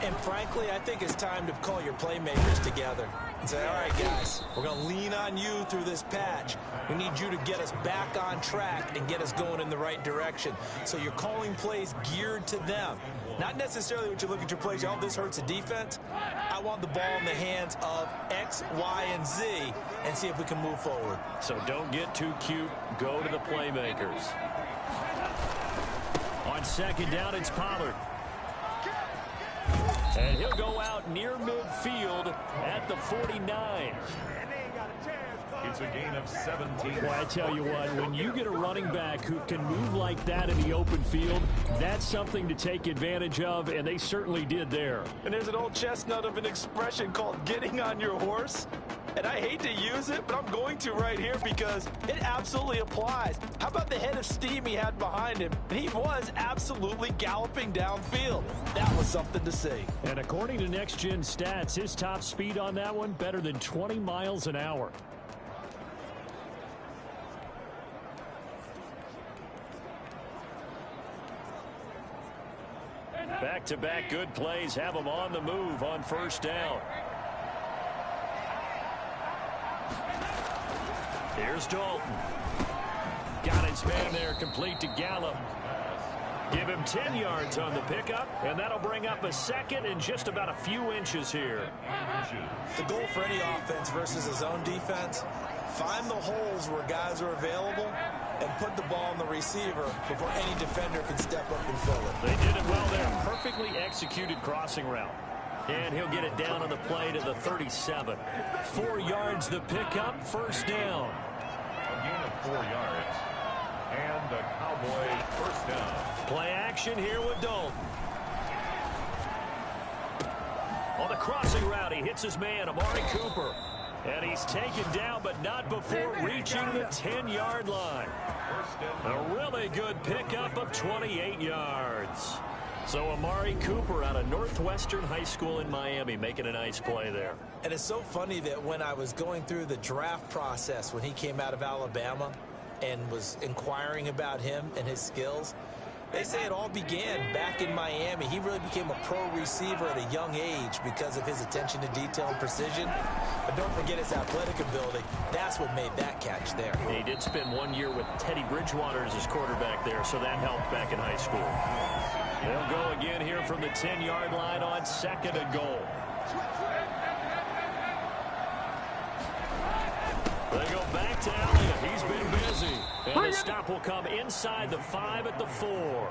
And frankly, I think it's time to call your playmakers together and say, all right, guys, we're going to lean on you through this patch. We need you to get us back on track and get us going in the right direction. So you're calling plays geared to them. Not necessarily what you look at your plays, oh, this hurts the defense. I want the ball in the hands of X, Y, and Z and see if we can move forward. So don't get too cute. Go to the playmakers. On 2nd down, it's Pollard. And he'll go out near midfield at the 49. It's a gain of 17. Well, I tell you what, when you get a running back who can move like that in the open field, that's something to take advantage of, and they certainly did there. And there's an old chestnut of an expression called getting on your horse. And I hate to use it, but I'm going to right here because it absolutely applies. How about the head of steam he had behind him? And he was absolutely galloping downfield. That was something to see. And according to Next Gen Stats, his top speed on that one, better than 20 miles an hour. Back back-to-back good plays have him on the move on first down. Here's Dalton. Got his man there, complete to Gallup. Give him 10 yards on the pickup, and that'll bring up a second and just about a few inches here. The goal for any offense versus his own defense, find the holes where guys are available and put the ball on the receiver before any defender can step up and fill it. They did it well there. Perfectly executed crossing route. And he'll get it down on the play to the 37. 4 yards the pickup, first down. A gain of 4 yards. And the Cowboys first down. Play action here with Dalton. On the crossing route, he hits his man, Amari Cooper. And he's taken down, but not before reaching the 10-yard line. A really good pickup of 28 yards. So Amari Cooper out of Northwestern High School in Miami making a nice play there. And it's so funny that when I was going through the draft process when he came out of Alabama and was inquiring about him and his skills, they say it all began back in Miami. He really became a pro receiver at a young age because of his attention to detail and precision. But don't forget his athletic ability. That's what made that catch there. He did spend 1 year with Teddy Bridgewater as his quarterback there, so that helped back in high school. They'll go again here from the 10-yard line on second and goal. They go back to Elliott. He's been busy. And the stop will come inside the 5 at the 4.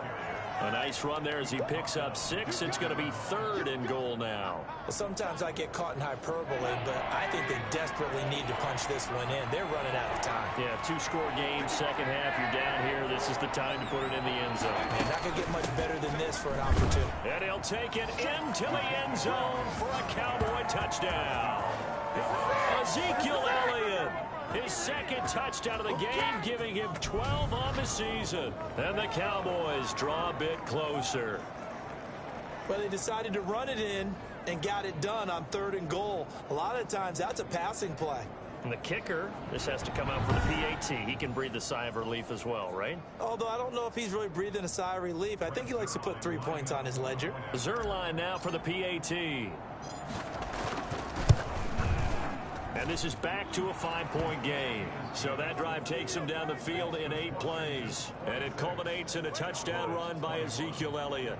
A nice run there as he picks up 6. It's going to be third and goal now. Well, sometimes I get caught in hyperbole, but I think they desperately need to punch this one in. They're running out of time. Yeah, 2-score game, second half. You're down here. This is the time to put it in the end zone. And not going to get much better than this for an opportunity. And he'll take it into the end zone for a Cowboy touchdown. Ezekiel Elliott. His second touchdown of the game, giving him 12 on the season. And the Cowboys draw a bit closer. Well, they decided to run it in and got it done on third and goal. A lot of times, that's a passing play. And the kicker, this has to come out for the PAT. He can breathe a sigh of relief as well, right? Although I don't know if he's really breathing a sigh of relief. I think he likes to put 3 points on his ledger. Zerline now for the PAT. And this is back to a 5-point game. So that drive takes him down the field in 8 plays. And it culminates in a touchdown run by Ezekiel Elliott.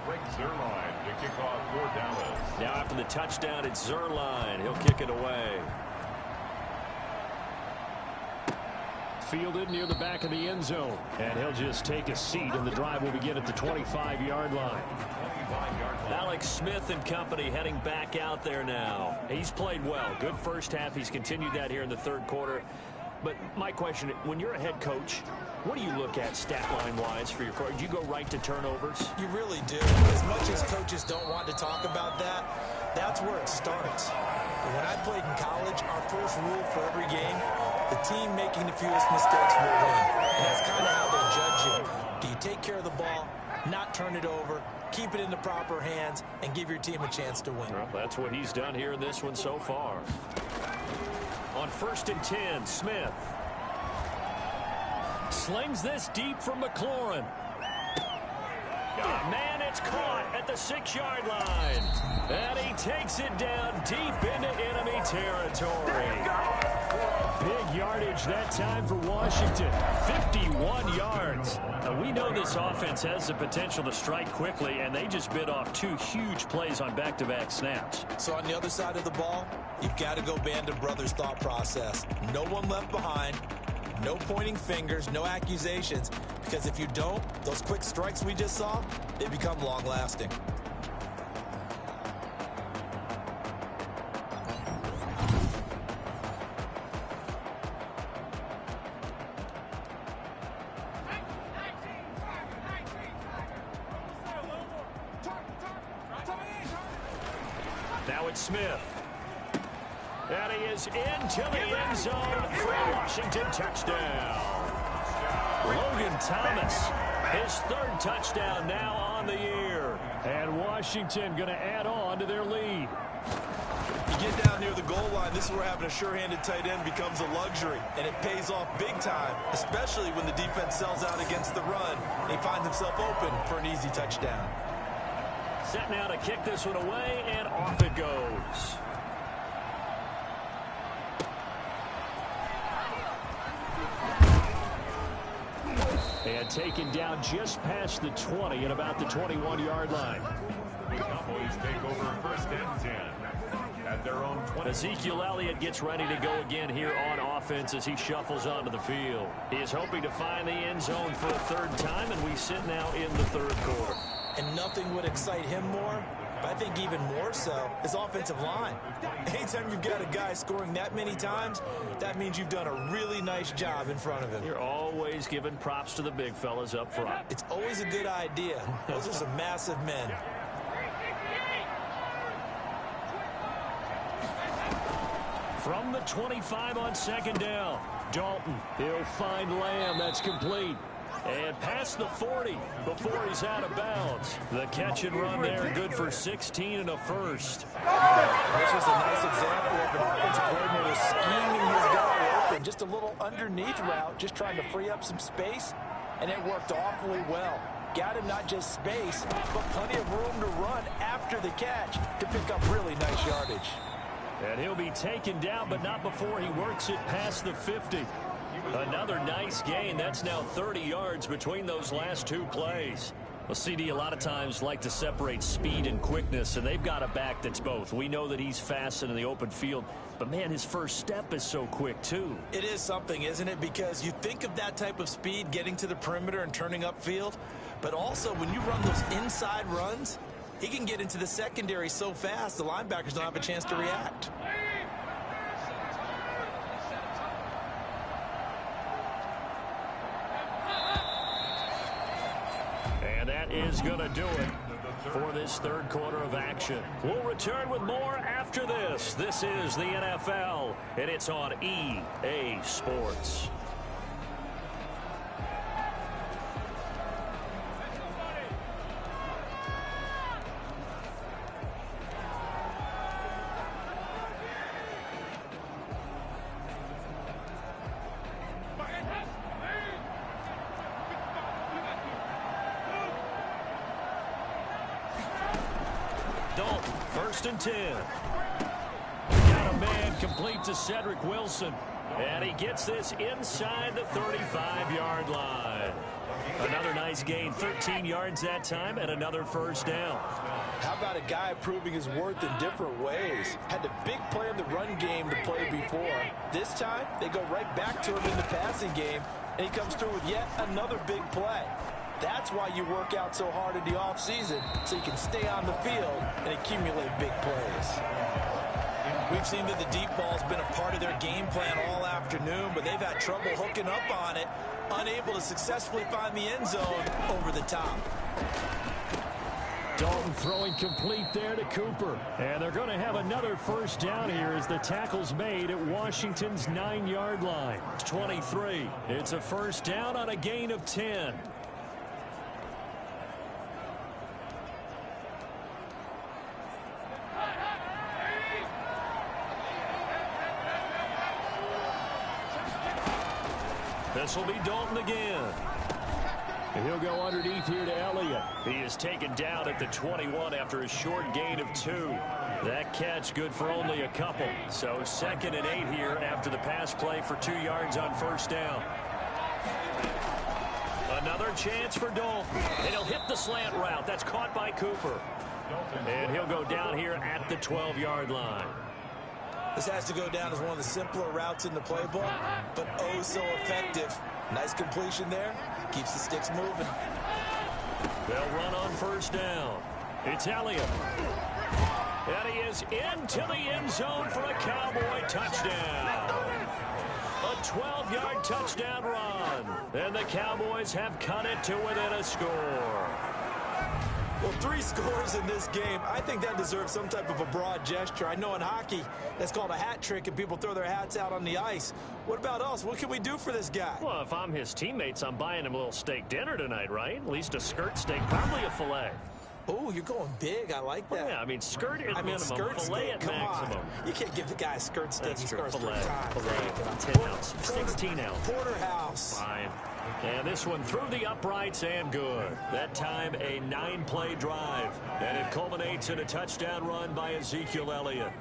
Frank Zerline to kick off for Dallas. Now after the touchdown, it's Zerline. He'll kick it away. Fielded near the back of the end zone. And he'll just take a seat, and the drive will begin at the 25-yard line. Alex Smith and company heading back out there now. He's played well. Good first half. He's continued that here in the third quarter. But my question, when you're a head coach, what do you look at stat line-wise for your coach? Do you go right to turnovers? You really do. As much as coaches don't want to talk about that, that's where it starts. When I played in college, our first rule for every game, the team making the fewest mistakes will win. And that's kind of how they judge you. Do you take care of the ball, not turn it over, keep it in the proper hands, and give your team a chance to win? Well, that's what he's done here in this one so far. On 1st and 10, Smith slings this deep from McLaurin. Oh, man, it's caught at the 6-yard line. And he takes it down deep into enemy territory. Big yardage that time for Washington. 51 yards. Now, we know this offense has the potential to strike quickly, and they just bit off 2 huge plays on back-to-back snaps. So on the other side of the ball, you've got to go Band of Brothers thought process. No one left behind. No pointing fingers, no accusations, because if you don't, those quick strikes we just saw, they become long-lasting. Now it's Smith. And he is into the end zone for a Washington touchdown. Logan Thomas, his 3rd touchdown now on the year. And Washington going to add on to their lead. You get down near the goal line, this is where having a sure-handed tight end becomes a luxury, and it pays off big time, especially when the defense sells out against the run, and he finds himself open for an easy touchdown. set now to kick this one away, and off it goes. And taken down just past the 20 at about the 21-yard line. The Cowboys take over first and 10 at their own 20. Ezekiel Elliott gets ready to go again here on offense as he shuffles onto the field. He is hoping to find the end zone for a third time, and we sit now in the third quarter. And nothing would excite him more, but I think even more so, his offensive line. Anytime you've got a guy scoring that many times, that means you've done a really nice job in front of him. You're always giving props to the big fellas up front. It's always a good idea. Those are some massive men. From the 25 on second down, Dalton, he'll find Lamb. That's complete. And past the 40 before he's out of bounds. The catch and run there, good for 16 and a first. This was a nice example of an offensive coordinator scheming his guy open. Just a little underneath route, just trying to free up some space, and it worked awfully well. Got him not just space, but plenty of room to run after the catch to pick up really nice yardage. And he'll be taken down, but not before he works it past the 50. Another nice gain. That's now 30 yards between those last two plays. Well, CD, a lot of times like to separate speed and quickness, and they've got a back that's both. We know that he's fast in the open field, but, man, his first step is so quick, too. It is something, isn't it? Because you think of that type of speed getting to the perimeter and turning upfield, but also when you run those inside runs, he can get into the secondary so fast the linebackers don't have a chance to react. And that is going to do it for this third quarter of action. We'll return with more after this. This is the NFL, and it's on EA Sports. Dalton, first and 10. Got a man complete to Cedric Wilson. And he gets this inside the 35-yard line. Another nice gain, 13 yards that time, and another first down. How about a guy proving his worth in different ways? Had the big play in the run game to play before. This time, they go right back to him in the passing game, and he comes through with yet another big play. That's why you work out so hard in the offseason, so you can stay on the field and accumulate big plays. We've seen that the deep ball's been a part of their game plan all afternoon, but they've had trouble hooking up on it, unable to successfully find the end zone over the top. Dalton throwing complete there to Cooper. And they're going to have another first down here as the tackle's made at Washington's 9-yard line. 23. It's a first down on a gain of 10. This will be Dalton again. And he'll go underneath here to Elliott. He is taken down at the 21 after a short gain of 2. That catch good for only a couple. So 2nd and 8 here after the pass play for 2 yards on first down. Another chance for Dalton. And he'll hit the slant route. That's caught by Cooper. And he'll go down here at the 12-yard line. This has to go down as one of the simpler routes in the playbook, but oh so effective. Nice completion there. Keeps the sticks moving. They'll run on first down. It's Elliott. And he is into the end zone for a Cowboy touchdown. A 12-yard touchdown run. And the Cowboys have cut it to within a score. Well, 3 scores in this game. I think that deserves some type of a broad gesture. I know in hockey, that's called a hat trick, and people throw their hats out on the ice. What about us? What can we do for this guy? Well, if I'm his teammates, I'm buying him a little steak dinner tonight, right? At least a skirt steak, probably a filet. Oh, you're going big. I like that. Well, yeah, I mean, skirt at minimum, skirt fillet at maximum. You can't give the guy a skirt stick. He scores 3 times. Fillet, 10 ounce, 16 ounce. Porterhouse. Fine. And this one through the uprights and good. That time a 9-play drive. And it culminates in a touchdown run by Ezekiel Elliott.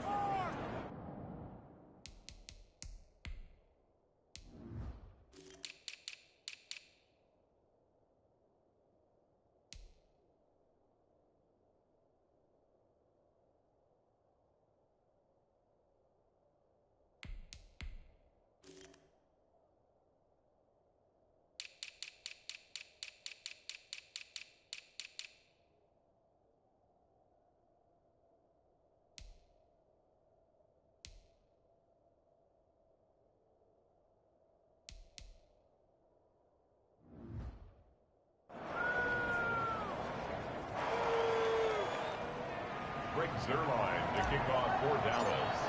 Zerline to kick off for Dallas.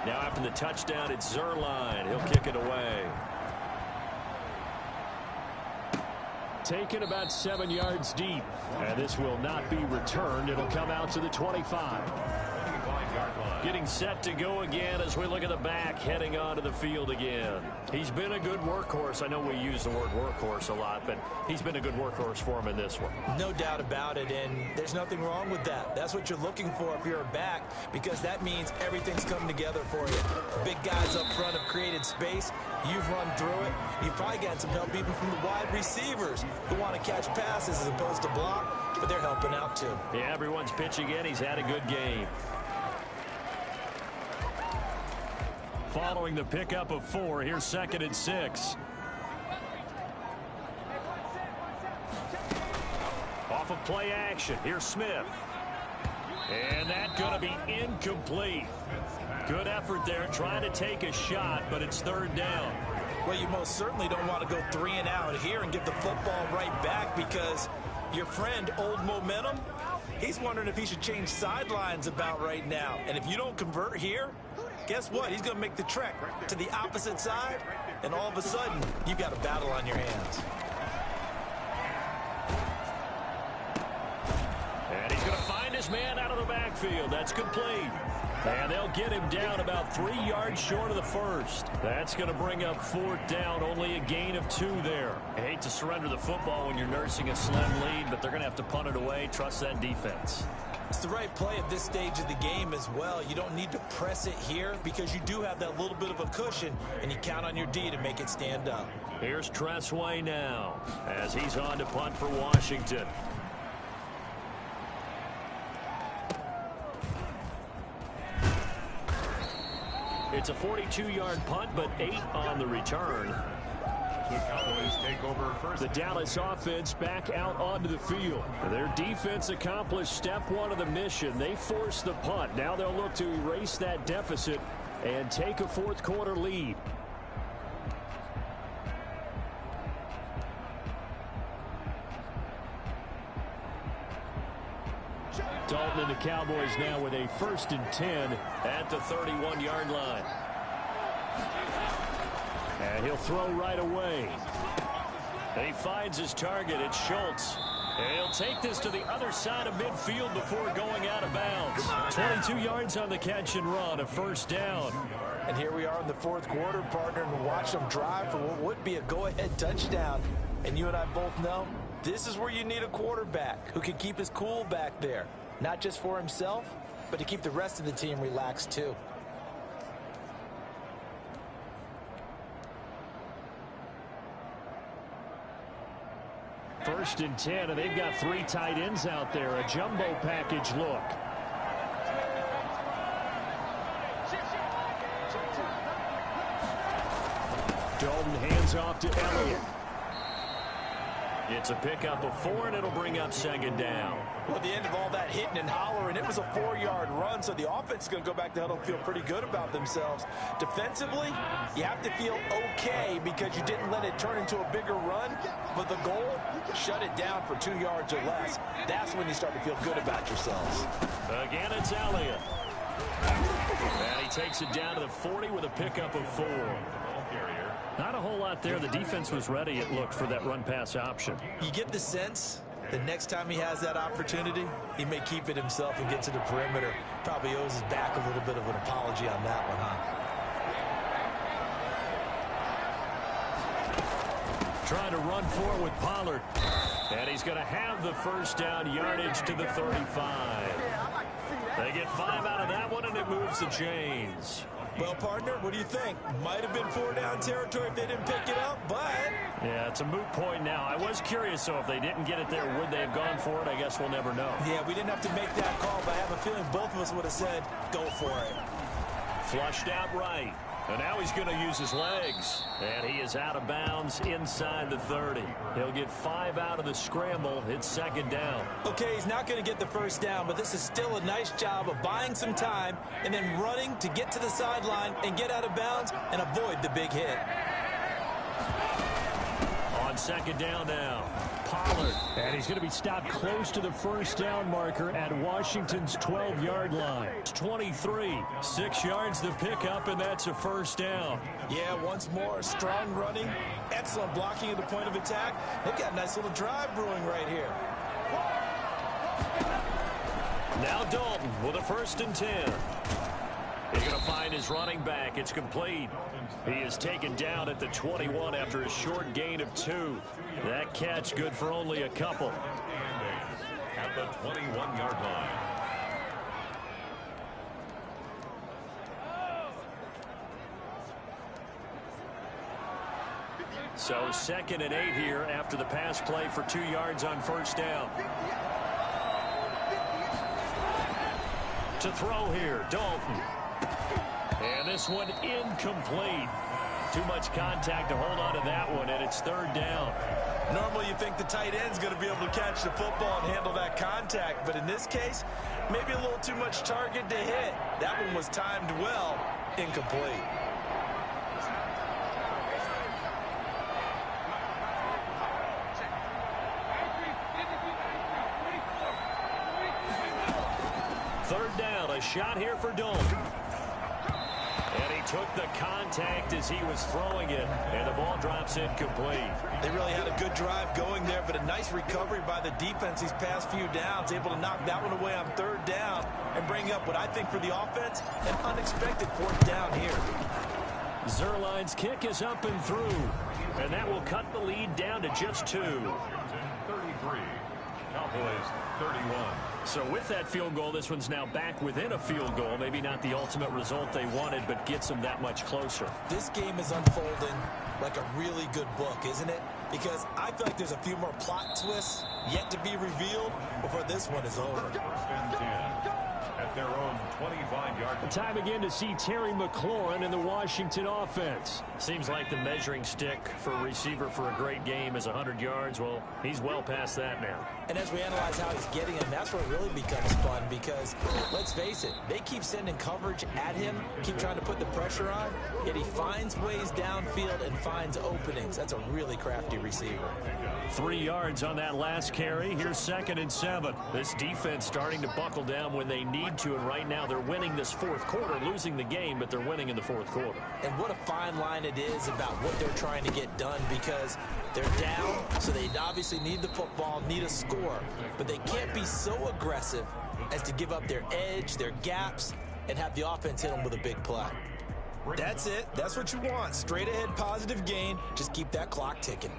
Now after the touchdown, it's Zerline. He'll kick it away. Taken about 7 yards deep. And this will not be returned. It'll come out to the 25. Getting set to go again as we look at the back, heading onto the field again. He's been a good workhorse. I know we use the word workhorse a lot, but he's been a good workhorse for him in this one. No doubt about it, and there's nothing wrong with that. That's what you're looking for if you're a back, because that means everything's coming together for you. Big guys up front have created space. You've run through it. You've probably gotten some help even from the wide receivers who want to catch passes as opposed to block, but they're helping out too. Yeah, everyone's pitching in. He's had a good game. Following the pickup of 4, here's 2nd and 6. Off of play action, here's Smith. And that's going to be incomplete. Good effort there, trying to take a shot, but it's 3rd down. Well, you most certainly don't want to go 3 and out here and give the football right back, because your friend, Old Momentum, he's wondering if he should change sidelines about right now. And if you don't convert here, guess what? He's going to make the trek to the opposite side, and all of a sudden, you've got a battle on your hands. And he's going to find his man out of the backfield. That's complete. And they'll get him down about 3 yards short of the first. That's going to bring up 4th down, only a gain of 2 there. I hate to surrender the football when you're nursing a slim lead, but they're going to have to punt it away. Trust that defense. It's the right play at this stage of the game as well. You don't need to press it here because you do have that little bit of a cushion, and you count on your D to make it stand up. Here's Tressway now as he's on to punt for Washington. It's a 42-yard punt, but 8 on the return. The Cowboys take over first. The Dallas offense back out onto the field. Their defense accomplished step 1 of the mission. They forced the punt. Now they'll look to erase that deficit and take a 4th quarter lead. Dalton and the Cowboys now with a 1st and 10 at the 31-yard line. And he'll throw right away. And he finds his target. It's Schultz. And he'll take this to the other side of midfield before going out of bounds. 22 yards on the catch and run, a 1st down. And here we are in the 4th quarter, partner, and watch them drive for what would be a go-ahead touchdown. And you and I both know this is where you need a quarterback who can keep his cool back there. Not just for himself, but to keep the rest of the team relaxed too. First and 10, and they've got 3 tight ends out there. A jumbo package look. Dalton hands off to Elliott. It's a pickup of 4, and it'll bring up 2nd down. Well, at the end of all that hitting and hollering, it was a 4-yard run, so the offense is going to go back to huddle and feel pretty good about themselves. Defensively, you have to feel okay because you didn't let it turn into a bigger run, but the goal, shut it down for 2 yards or less. That's when you start to feel good about yourselves. Again, it's Elliott. And he takes it down to the 40 with a pickup of 4. Not a whole lot there. The defense was ready, it looked, for that run-pass option. You get the sense The next time he has that opportunity, he may keep it himself and get to the perimeter. Probably owes his back a little bit of an apology on that one, huh? Trying to run forward with Pollard. And he's going to have the first down, yardage to the 35. They get 5 out of that one, and it moves the chains. Well, partner, what do you think? Might have been 4-down territory if they didn't pick it up, but... Yeah, it's a moot point now. I was curious, so if they didn't get it there, would they have gone for it? I guess we'll never know. Yeah, we didn't have to make that call, but I have a feeling both of us would have said, go for it. Flushed out right. And now he's going to use his legs. And he is out of bounds inside the 30. He'll get 5 out of the scramble. It's second down. Okay, he's not going to get the first down, but this is still a nice job of buying some time and then running to get to the sideline and get out of bounds and avoid the big hit. On second down now, Pollard. And he's going to be stopped close to the first down marker at Washington's 12-yard line. It's 23. 6 yards to pick up, and that's a first down. Yeah, once more, strong running, excellent blocking at the point of attack. They've got a nice little drive brewing right here. Now Dalton with a 1st and 10. He's going to find his running back. It's complete. He is taken down at the 21 after a short gain of 2. That catch good for only a couple. At the 21-yard line. So 2nd and 8 here after the pass play for 2 yards on first down. To throw here, Dalton. And this one incomplete. Too much contact to hold on to that one, and it's 3rd down. Normally you think the tight end's going to be able to catch the football and handle that contact, but in this case, maybe a little too much target to hit. That one was timed well, incomplete. Third down, a shot here for Dalton. And he took the contact as he was throwing it, and the ball drops incomplete. They really had a good drive going there, but a nice recovery by the defense these past few downs, able to knock that one away on 3rd down and bring up what I think for the offense, an unexpected 4th down here. Zerline's kick is up and through, and that will cut the lead down to just 2. 33. Cowboys 31. So with that field goal, this one's now back within a field goal. Maybe not the ultimate result they wanted, but gets them that much closer. This game is unfolding like a really good book, isn't it? Because I feel like there's a few more plot twists yet to be revealed before this one is over. 1st and 10. At their own 25-yard. Time again to see Terry McLaurin in the Washington offense. Seems like the measuring stick for a receiver for a great game is 100 yards. Well, he's well past that now. And as we analyze how he's getting them, that's where it really becomes fun because, let's face it, they keep sending coverage at him, keep trying to put the pressure on, yet he finds ways downfield and finds openings. That's a really crafty receiver. 3 yards on that last carry. Here's 2nd and 7. This defense starting to buckle down when they need to, and right now they're winning this 4th quarter, losing the game, but they're winning in the 4th quarter. And what a fine line it is about what they're trying to get done because they're down, so they obviously need the football, need a score, but they can't be so aggressive as to give up their edge, their gaps, and have the offense hit them with a big play. That's it. That's what you want. Straight ahead, positive gain. Just keep that clock ticking.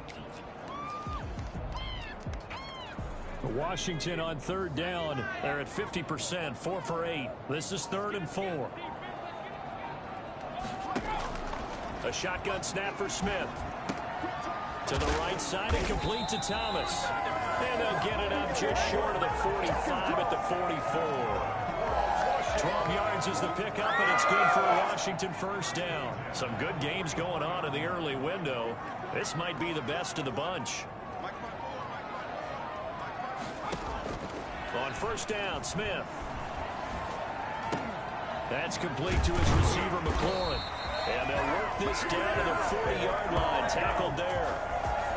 Washington on 3rd down. They're at 50%, 4 for 8. This is 3rd and 4. A shotgun snap for Smith. To the right side and complete to Thomas. And they'll get it up just short of the 45 at the 44. 12 yards is the pickup, and it's good for a Washington first down. Some good games going on in the early window. This might be the best of the bunch. On first down, Smith. That's complete to his receiver, McLaurin. And they'll work this down to the 40-yard line. Tackled there.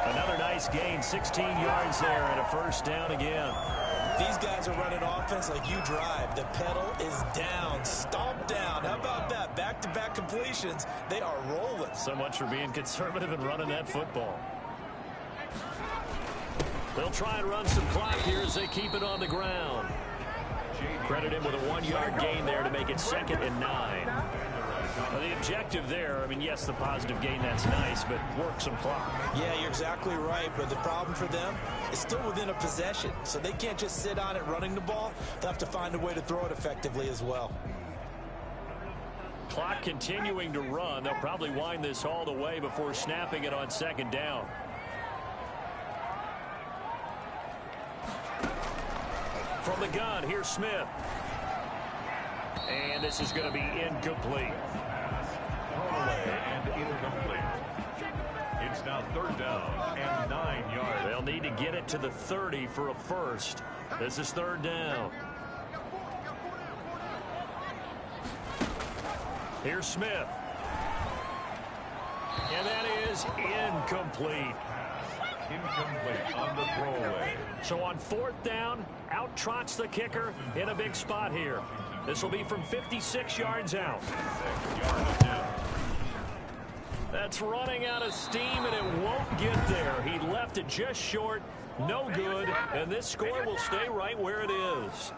Another nice gain, 16 yards there, and a first down again. These guys are running offense like you drive. The pedal is down, stomped down. How about that? Back-to-back completions. They are rolling. So much for being conservative and running that football. They'll try and run some clock here as they keep it on the ground. Credit him with a 1-yard gain there to make it 2nd and 9. Well, the objective there, I mean, yes, the positive gain, that's nice, but work some clock. Yeah, you're exactly right, but the problem for them is still within a possession, so they can't just sit on it running the ball. They'll have to find a way to throw it effectively as well. Clock continuing to run. They'll probably wind this all the way before snapping it on 2nd down. From the gun, here's Smith. And this is going to be incomplete. Throwaway and incomplete. It's now 3rd down and 9 yards. They'll need to get it to the 30 for a first. This is 3rd down. Here's Smith. And that is incomplete. Incomplete on the throwaway. So on 4th down, out trots the kicker in a big spot here. This will be from 56 yards out. 6 yards down. That's running out of steam, and it won't get there. He left it just short, no good, and this score will stay right where it is.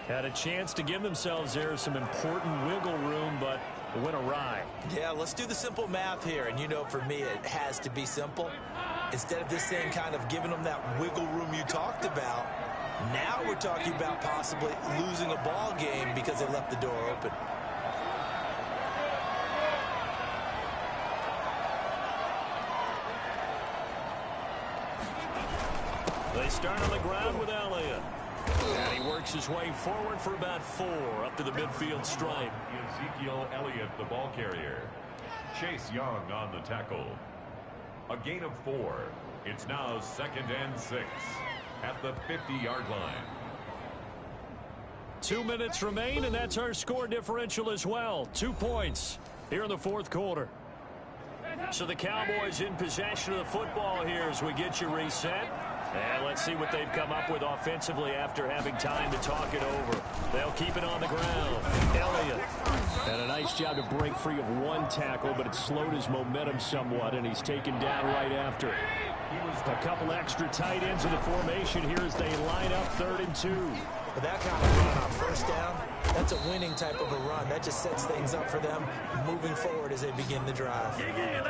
Had a chance to give themselves there some important wiggle room, but it went awry. Yeah, let's do the simple math here, and you know for me it has to be simple. Instead of this thing kind of giving them that wiggle room you talked about, now we're talking about possibly losing a ball game because they left the door open. They start on the ground with Elliott. And he works his way forward for about 4 up to the midfield stripe. Ezekiel Elliott, the ball carrier. Chase Young on the tackle. A gain of 4. It's now 2nd and 6 at the 50-yard line. 2 minutes remain, and that's our score differential as well. 2 points here in the 4th quarter. So the Cowboys in possession of the football here as we get you reset. And let's see what they've come up with offensively after having time to talk it over. They'll keep it on the ground. Elliott had a nice job to break free of 1 tackle, but it slowed his momentum somewhat, and he's taken down right after it. A couple extra tight ends in the formation here as they line up 3rd and 2. But that kind of run on 1st down, that's a winning type of a run. That just sets things up for them moving forward as they begin the drive.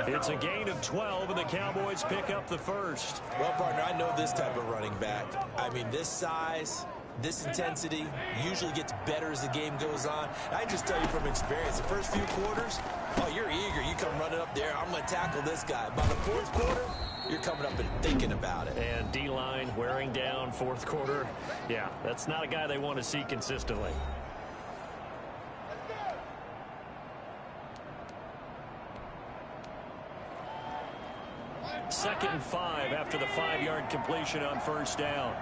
It's a gain of 12, and the Cowboys pick up the first. Well, partner, I know this type of running back. I mean, this size, this intensity usually gets better as the game goes on. I just tell you from experience, the first few quarters, oh, you're eager. You come running up there, I'm going to tackle this guy. By the 4th quarter, you're coming up and thinking about it. And D-line wearing down 4th quarter. Yeah, that's not a guy they want to see consistently. Second and 5 after the 5-yard completion on 1st down.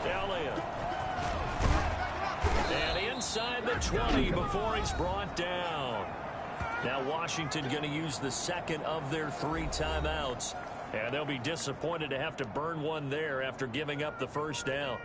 Elliott. And inside the 20 before he's brought down. Now Washington going to use the 2nd of their 3 timeouts. And they'll be disappointed to have to burn one there after giving up the 1st down.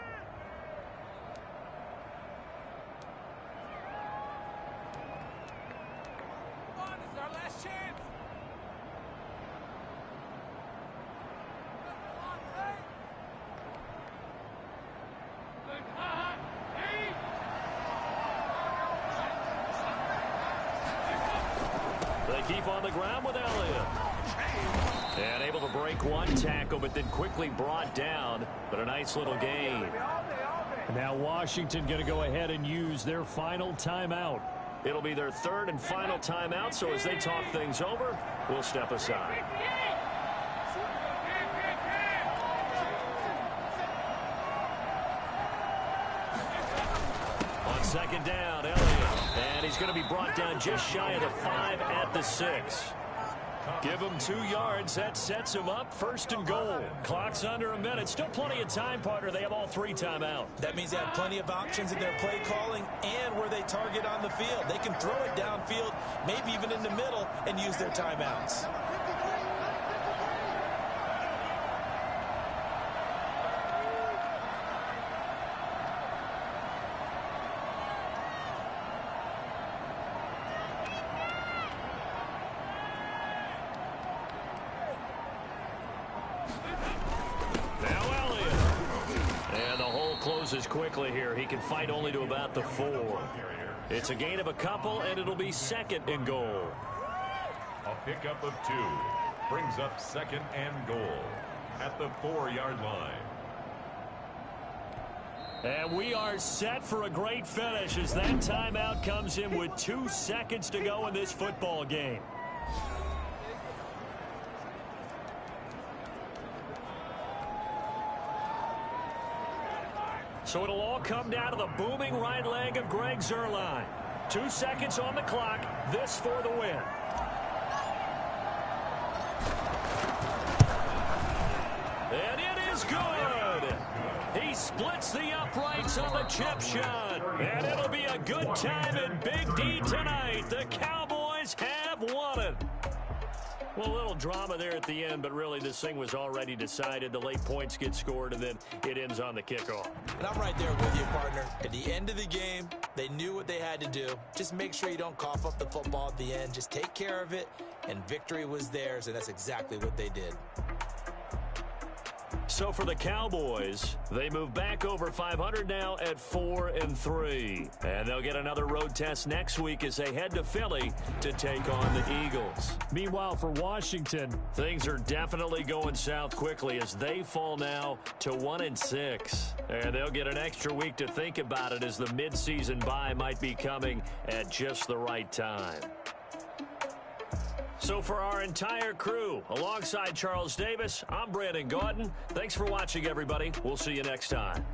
Keep on the ground with Elliott. And able to break 1 tackle, but then quickly brought down. But a nice little gain. Now Washington going to go ahead and use their final timeout. It'll be their 3rd and final timeout, so as they talk things over, we'll step aside. On 2nd down, Elliott. And he's going to be brought down just shy of the 5 at the 6. Give him 2 yards. That sets him up 1st and goal. Clock's under a minute. Still plenty of time, partner. They have all 3 timeouts. That means they have plenty of options in their play calling and where they target on the field. They can throw it downfield, maybe even in the middle, and use their timeouts. closes quickly here. He can fight only to about the 4. It's a gain of a couple, and it'll be 2nd and goal. A pickup of 2 brings up 2nd and goal at the 4-yard line. And we are set for a great finish as that timeout comes in with 2 seconds to go in this football game. So it'll all come down to the booming right leg of Greg Zuerlein. 2 seconds on the clock. This for the win. And it is good. He splits the uprights on the chip shot. And it'll be a good time in Big D tonight. The Cowboys have won it. Well, a little drama there at the end, but really this thing was already decided. The late points get scored, and then it ends on the kickoff. And I'm right there with you, partner. At the end of the game, they knew what they had to do. Just make sure you don't cough up the football at the end. Just take care of it, and victory was theirs, and that's exactly what they did. So for the Cowboys, they move back over 500 now at 4-3. And they'll get another road test next week as they head to Philly to take on the Eagles. Meanwhile, for Washington, things are definitely going south quickly as they fall now to 1-6. And they'll get an extra week to think about it as the midseason bye might be coming at just the right time. So for our entire crew, alongside Charles Davis, I'm Brandon Gaudin. Thanks for watching, everybody. We'll see you next time.